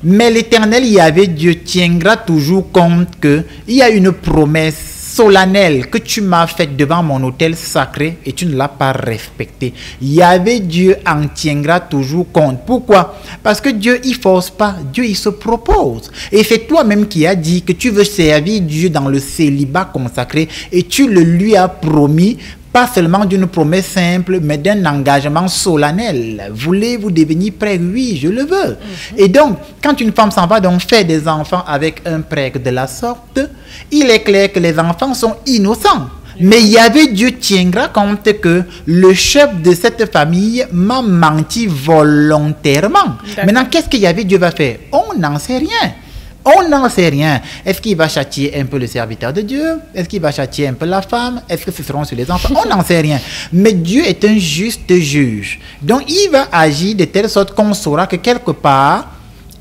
Mais l'Éternel, Yahvé Dieu, tiendra toujours compte qu'il y a une promesse solennelle que tu m'as faite devant mon autel sacré et tu ne l'as pas respectée. Yahvé Dieu en tiendra toujours compte. Pourquoi? Parce que Dieu, il ne force pas. Dieu, il se propose. Et c'est toi-même qui as dit que tu veux servir Dieu dans le célibat consacré et tu le lui as promis. Pas seulement d'une promesse simple, mais d'un engagement solennel. Voulez-vous devenir prêtre? Oui, je le veux. Et donc, quand une femme s'en va donc faire des enfants avec un prêtre de la sorte, il est clair que les enfants sont innocents. Mais Yahvé Dieu tiendra compte que le chef de cette famille m'a menti volontairement. Maintenant, qu'est-ce que Yahvé Dieu va faire? On n'en sait rien. On n'en sait rien. Est-ce qu'il va châtier un peu le serviteur de Dieu? Est-ce qu'il va châtier un peu la femme? Est-ce que ce seront sur les enfants? On n'en sait rien. Mais Dieu est un juste juge. Donc, il va agir de telle sorte qu'on saura que quelque part,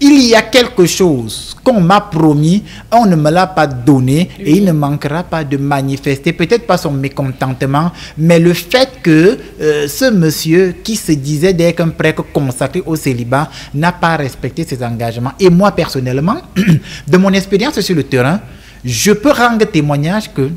il y a quelque chose qu'on m'a promis, on ne me l'a pas donné et il ne manquera pas de manifester, peut-être pas son mécontentement, mais le fait que ce monsieur qui se disait d'être un prêtre consacré au célibat n'a pas respecté ses engagements. Et moi, personnellement, de mon expérience sur le terrain, je peux rendre témoignage que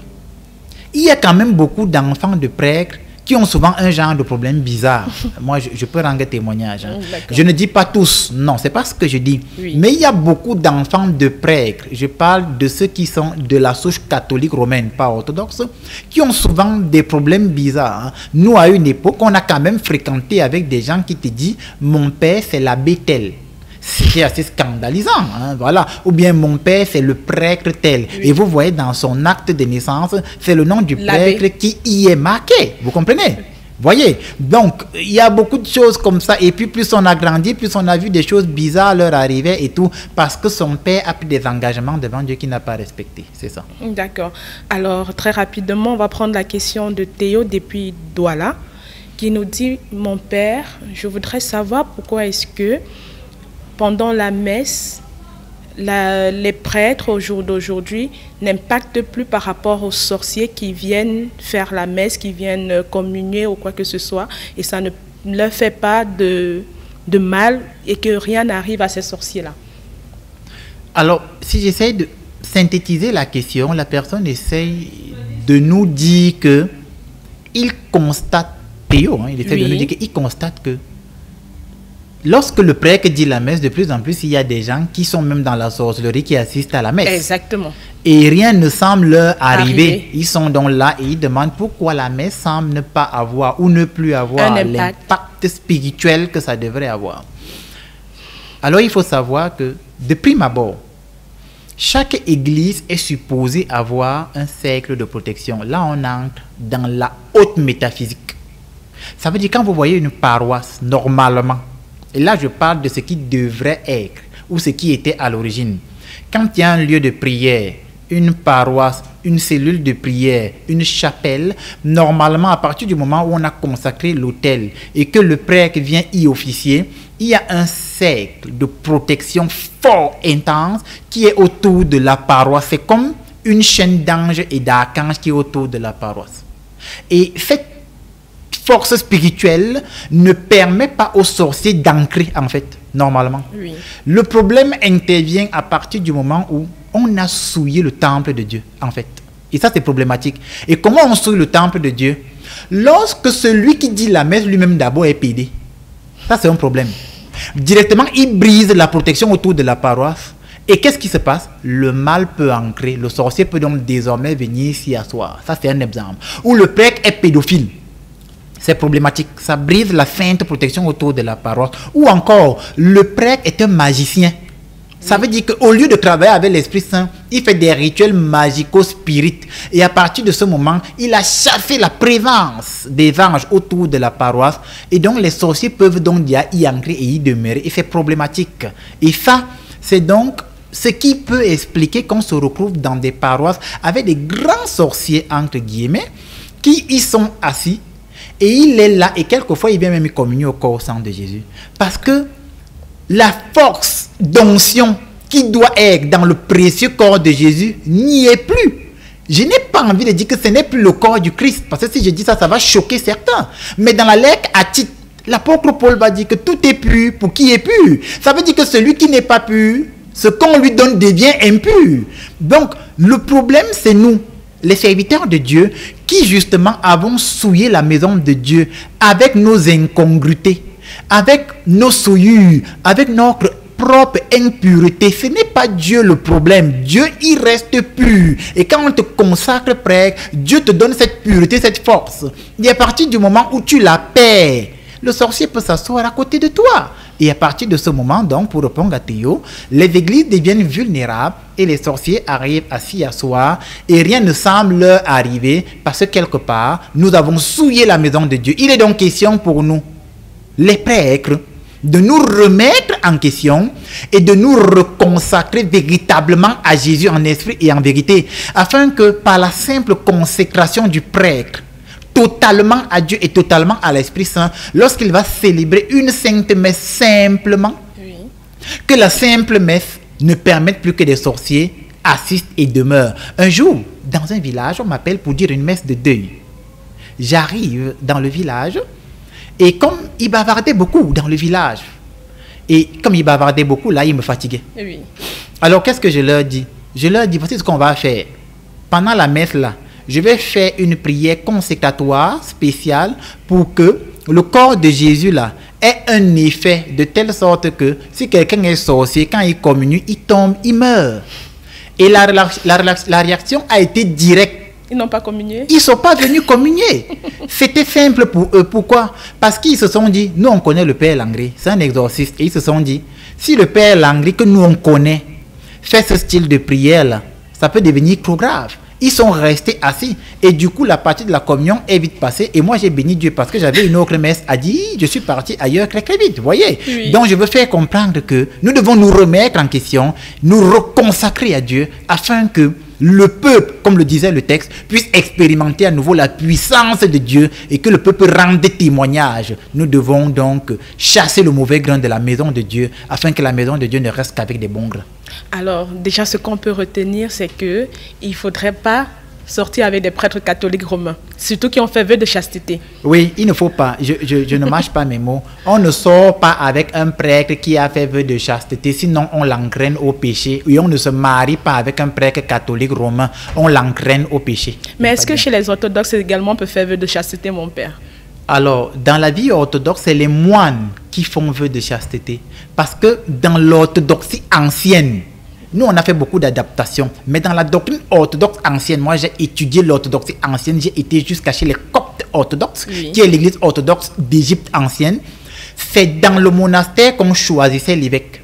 il y a quand même beaucoup d'enfants de prêtres qui ont souvent un genre de problème bizarre. Moi, je peux rendre témoignage. Hein. Je ne dis pas tous, non, c'est pas ce que je dis. Mais il y a beaucoup d'enfants de prêtres, je parle de ceux qui sont de la souche catholique romaine, pas orthodoxe, qui ont souvent des problèmes bizarres. Hein. Nous, à une époque, on a quand même fréquenté avec des gens qui te disent « Mon père, c'est l'abbé tel ». C'est assez scandalisant, hein, voilà. Ou bien mon père, c'est le prêtre tel. Et vous voyez dans son acte de naissance, c'est le nom du prêtre qui y est marqué. Vous comprenez? Voyez? Donc, il y a beaucoup de choses comme ça. Et puis, plus on a grandi, plus on a vu des choses bizarres leur arriver et tout, parce que son père a pris des engagements devant Dieu qu'il n'a pas respecté. C'est ça. D'accord. Alors, très rapidement, on va prendre la question de Théo depuis Douala, qui nous dit « Mon père, je voudrais savoir pourquoi est-ce que pendant la messe, les prêtres au jour d'aujourd'hui n'impactent plus par rapport aux sorciers qui viennent faire la messe, qui viennent communier ou quoi que ce soit, et ça ne leur fait pas de mal et que rien n'arrive à ces sorciers-là. » Alors, si j'essaie de synthétiser la question, la personne essaye de nous dire que il constate, Théo, hein, il essaie de nous dire qu'il constate que lorsque le prêtre dit la messe, de plus en plus, il y a des gens qui sont même dans la sorcellerie qui assistent à la messe. Exactement. Et rien ne semble leur arriver. Ils sont donc là et ils demandent pourquoi la messe semble ne pas avoir ou ne plus avoir l'impact spirituel que ça devrait avoir. Alors il faut savoir que, de prime abord, chaque église est supposée avoir un cercle de protection. Là, on entre dans la haute métaphysique. Ça veut dire quand vous voyez une paroisse, normalement, et là je parle de ce qui devrait être ou ce qui était à l'origine. Quand il y a un lieu de prière, une paroisse, une cellule de prière, une chapelle, normalement à partir du moment où on a consacré l'autel et que le prêtre vient y officier, il y a un cercle de protection fort, intense, qui est autour de la paroisse. C'est comme une chaîne d'anges et d'archanges qui est autour de la paroisse. Et cette force spirituelle ne permet pas aux sorciers d'ancrer, en fait, normalement. Oui. Le problème intervient à partir du moment où on a souillé le temple de Dieu, en fait. Et ça, c'est problématique. Et comment on souille le temple de Dieu? Lorsque celui qui dit la messe lui-même d'abord est pédé. Ça, c'est un problème. Directement, il brise la protection autour de la paroisse. Et qu'est-ce qui se passe? Le mal peut ancrer. Le sorcier peut donc désormais venir s'y asseoir. Ça, c'est un exemple. Ou le prêtre est pédophile. C'est problématique. Ça brise la feinte protection autour de la paroisse. Ou encore, le prêtre est un magicien. Ça veut dire qu'au lieu de travailler avec l'Esprit Saint, il fait des rituels magico-spirites. Et à partir de ce moment, il a chassé la présence des anges autour de la paroisse. Et donc, les sorciers peuvent donc y ancrer et y demeurer. Et c'est problématique. Et ça, c'est donc ce qui peut expliquer qu'on se retrouve dans des paroisses avec des grands sorciers, entre guillemets, qui y sont assis. Et il est là. Et quelquefois, il vient même communier au corps sang de Jésus. Parce que la force d'onction qui doit être dans le précieux corps de Jésus n'y est plus. Je n'ai pas envie de dire que ce n'est plus le corps du Christ, parce que si je dis ça, ça va choquer certains. Mais dans la lettre à Tite, l'apôtre Paul va dire que tout est pur pour qui est pur. Ça veut dire que celui qui n'est pas pur, ce qu'on lui donne devient impur. Donc, le problème, c'est nous, les serviteurs de Dieu, qui justement avons souillé la maison de Dieu avec nos incongruités, avec nos souillures, avec notre propre impureté. Ce n'est pas Dieu le problème. Dieu, il reste pur. Et quand on te consacre prêtre, Dieu te donne cette pureté, cette force. Et à partir du moment où tu la perds, le sorcier peut s'asseoir à côté de toi. Et à partir de ce moment, donc, pour répondre à Théo, les églises deviennent vulnérables et les sorciers arrivent à s'y asseoir et rien ne semble leur arriver parce que quelque part, nous avons souillé la maison de Dieu. Il est donc question pour nous, les prêtres, de nous remettre en question et de nous reconsacrer véritablement à Jésus en esprit et en vérité, afin que par la simple consécration du prêtre, totalement à Dieu et totalement à l'Esprit Saint, lorsqu'il va célébrer une sainte messe simplement, oui, que la simple messe ne permette plus que des sorciers assistent et demeurent. Un jour, dans un village, on m'appelle pour dire une messe de deuil. J'arrive dans le village, et comme il bavardait beaucoup dans le village, et comme il bavardait beaucoup, là, il me fatiguait. Oui. Alors, qu'est-ce que je leur dis? Je leur dis, voici ce qu'on va faire. Pendant la messe, là, je vais faire une prière consécratoire spéciale pour que le corps de Jésus, là, ait un effet de telle sorte que si quelqu'un est sorcier, quand il communie, il tombe, il meurt. Et la réaction a été directe. Ils n'ont pas communié? Ils ne sont pas venus communier. C'était simple pour eux. Pourquoi? Parce qu'ils se sont dit, nous on connaît le Père Langré, c'est un exorciste. Et ils se sont dit, si le Père Langré que nous on connaît fait ce style de prière-là, ça peut devenir trop grave. Ils sont restés assis. Et du coup, la partie de la communion est vite passée. Et moi, j'ai béni Dieu parce que j'avais une autre messe à dire. Je suis parti ailleurs très très vite. Vous voyez? Oui. Donc, je veux faire comprendre que nous devons nous remettre en question, nous reconsacrer à Dieu afin que le peuple, comme le disait le texte, puisse expérimenter à nouveau la puissance de Dieu et que le peuple rende témoignage. Nous devons donc chasser le mauvais grain de la maison de Dieu afin que la maison de Dieu ne reste qu'avec des bons grains. Alors, déjà, ce qu'on peut retenir, c'est qu'il ne faudrait pas sortir avec des prêtres catholiques romains, surtout qui ont fait vœu de chasteté. Oui, il ne faut pas, je ne mâche pas mes mots, on ne sort pas avec un prêtre qui a fait vœu de chasteté, sinon on l'engraine au péché, et on ne se marie pas avec un prêtre catholique romain, on l'engraine au péché. Mais est-ce que chez les orthodoxes également on peut faire vœu de chasteté, mon père? Alors, dans la vie orthodoxe, c'est les moines qui font vœu de chasteté. Parce que dans l'orthodoxie ancienne, nous, on a fait beaucoup d'adaptations. Mais dans la doctrine orthodoxe ancienne, moi, j'ai étudié l'orthodoxie ancienne. J'ai été jusqu'à chez les Coptes orthodoxes, qui est l'église orthodoxe d'Égypte ancienne. C'est dans le monastère qu'on choisissait l'évêque,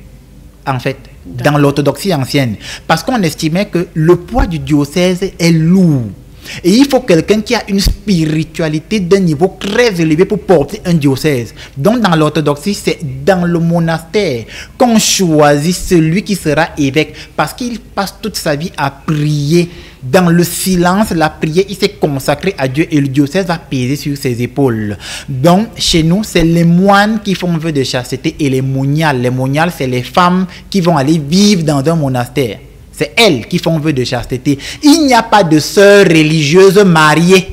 en fait, dans l'orthodoxie ancienne. Parce qu'on estimait que le poids du diocèse est lourd. Et il faut quelqu'un qui a une spiritualité d'un niveau très élevé pour porter un diocèse. Donc dans l'orthodoxie, c'est dans le monastère qu'on choisit celui qui sera évêque, parce qu'il passe toute sa vie à prier. Dans le silence, la prière, il s'est consacré à Dieu et le diocèse va peser sur ses épaules. Donc chez nous, c'est les moines qui font vœu de chasteté et les moniales. Les moniales, c'est les femmes qui vont aller vivre dans un monastère. C'est elles qui font vœu de chasteté. Il n'y a pas de sœurs religieuses mariées.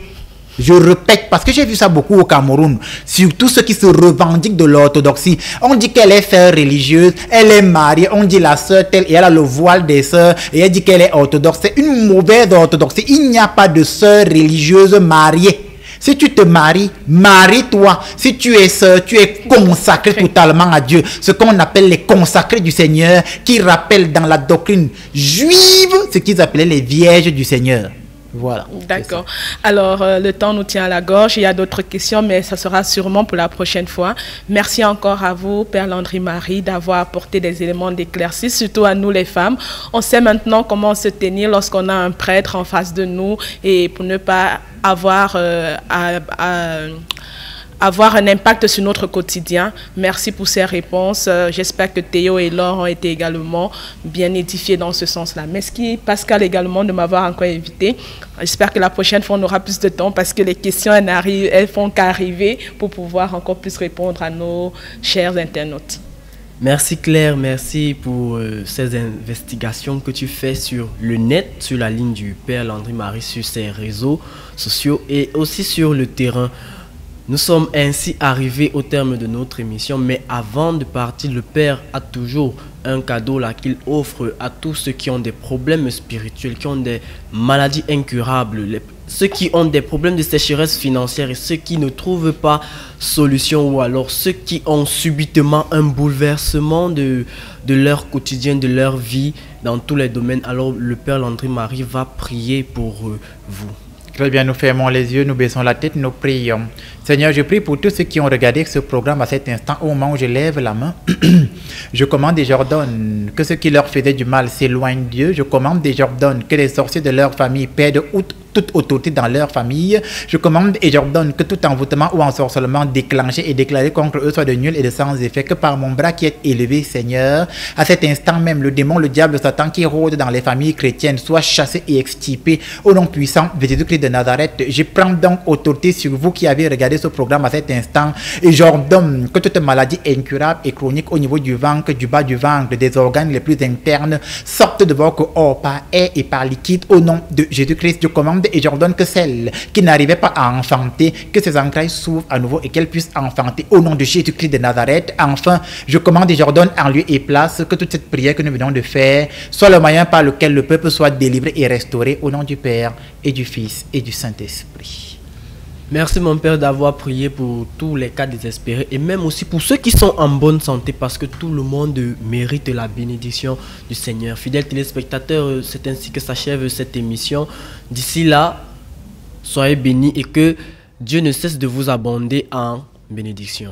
Je répète, parce que j'ai vu ça beaucoup au Cameroun. Surtout ceux qui se revendiquent de l'orthodoxie. On dit qu'elle est sœur religieuse, elle est mariée. On dit la sœur telle et elle a le voile des sœurs et elle dit qu'elle est orthodoxe. C'est une mauvaise orthodoxie. Il n'y a pas de sœurs religieuses mariées. Si tu te maries, marie-toi. Si tu es sœur, tu es consacré totalement à Dieu. Ce qu'on appelle les consacrés du Seigneur, qui rappellent dans la doctrine juive ce qu'ils appelaient les vierges du Seigneur. Voilà. D'accord. Alors, le temps nous tient à la gorge. Il y a d'autres questions, mais ça sera sûrement pour la prochaine fois. Merci encore à vous, Père Landry-Marie, d'avoir apporté des éléments d'éclaircie, surtout à nous les femmes. On sait maintenant comment se tenir lorsqu'on a un prêtre en face de nous et pour ne pas avoir avoir un impact sur notre quotidien. Merci pour ces réponses. J'espère que Théo et Laure ont été également bien édifiés dans ce sens-là. Merci Pascal également de m'avoir encore invité. J'espère que la prochaine fois, on aura plus de temps parce que les questions, elles font qu'arriver pour pouvoir encore plus répondre à nos chers internautes. Merci Claire, merci pour ces investigations que tu fais sur le net, sur la ligne du Père Landry-Marie, sur ses réseaux sociaux et aussi sur le terrain. Nous sommes ainsi arrivés au terme de notre émission, mais avant de partir, le Père a toujours un cadeau là qu'il offre à tous ceux qui ont des problèmes spirituels, qui ont des maladies incurables, ceux qui ont des problèmes de sécheresse financière et ceux qui ne trouvent pas solution, ou alors ceux qui ont subitement un bouleversement de leur quotidien, de leur vie dans tous les domaines. Alors le Père Landry-Marie va prier pour vous. Très bien, nous fermons les yeux, nous baissons la tête, nous prions. Seigneur, je prie pour tous ceux qui ont regardé ce programme à cet instant, au moment où je lève la main. Je commande et j'ordonne que ceux qui leur faisaient du mal s'éloignent de Dieu. Je commande et j'ordonne que les sorciers de leur famille perdent toute autorité dans leur famille. Je commande et j'ordonne que tout envoûtement ou ensorcellement déclenché et déclaré contre eux soit de nul et de sans effet. Que par mon bras qui est élevé, Seigneur, à cet instant même, le démon, le diable, Satan qui rôde dans les familles chrétiennes soit chassé et extirpé au nom puissant de Jésus-Christ de Nazareth. Je prends donc autorité sur vous qui avez regardé ce programme à cet instant et j'ordonne que toute maladie incurable et chronique au niveau du ventre, du bas du ventre, des organes les plus internes sortent de votre corps par air et par liquide au nom de Jésus-Christ. Je commande et j'ordonne que celles qui n'arrivaient pas à enfanter, que ces entrailles s'ouvrent à nouveau et qu'elles puissent enfanter au nom de Jésus-Christ de Nazareth. Enfin, je commande et j'ordonne en lieu et place que toute cette prière que nous venons de faire soit le moyen par lequel le peuple soit délivré et restauré au nom du Père et du Fils et du Saint-Esprit. Merci mon Père d'avoir prié pour tous les cas désespérés et même aussi pour ceux qui sont en bonne santé, parce que tout le monde mérite la bénédiction du Seigneur. Fidèles téléspectateurs, c'est ainsi que s'achève cette émission. D'ici là, soyez bénis et que Dieu ne cesse de vous abonder en bénédiction.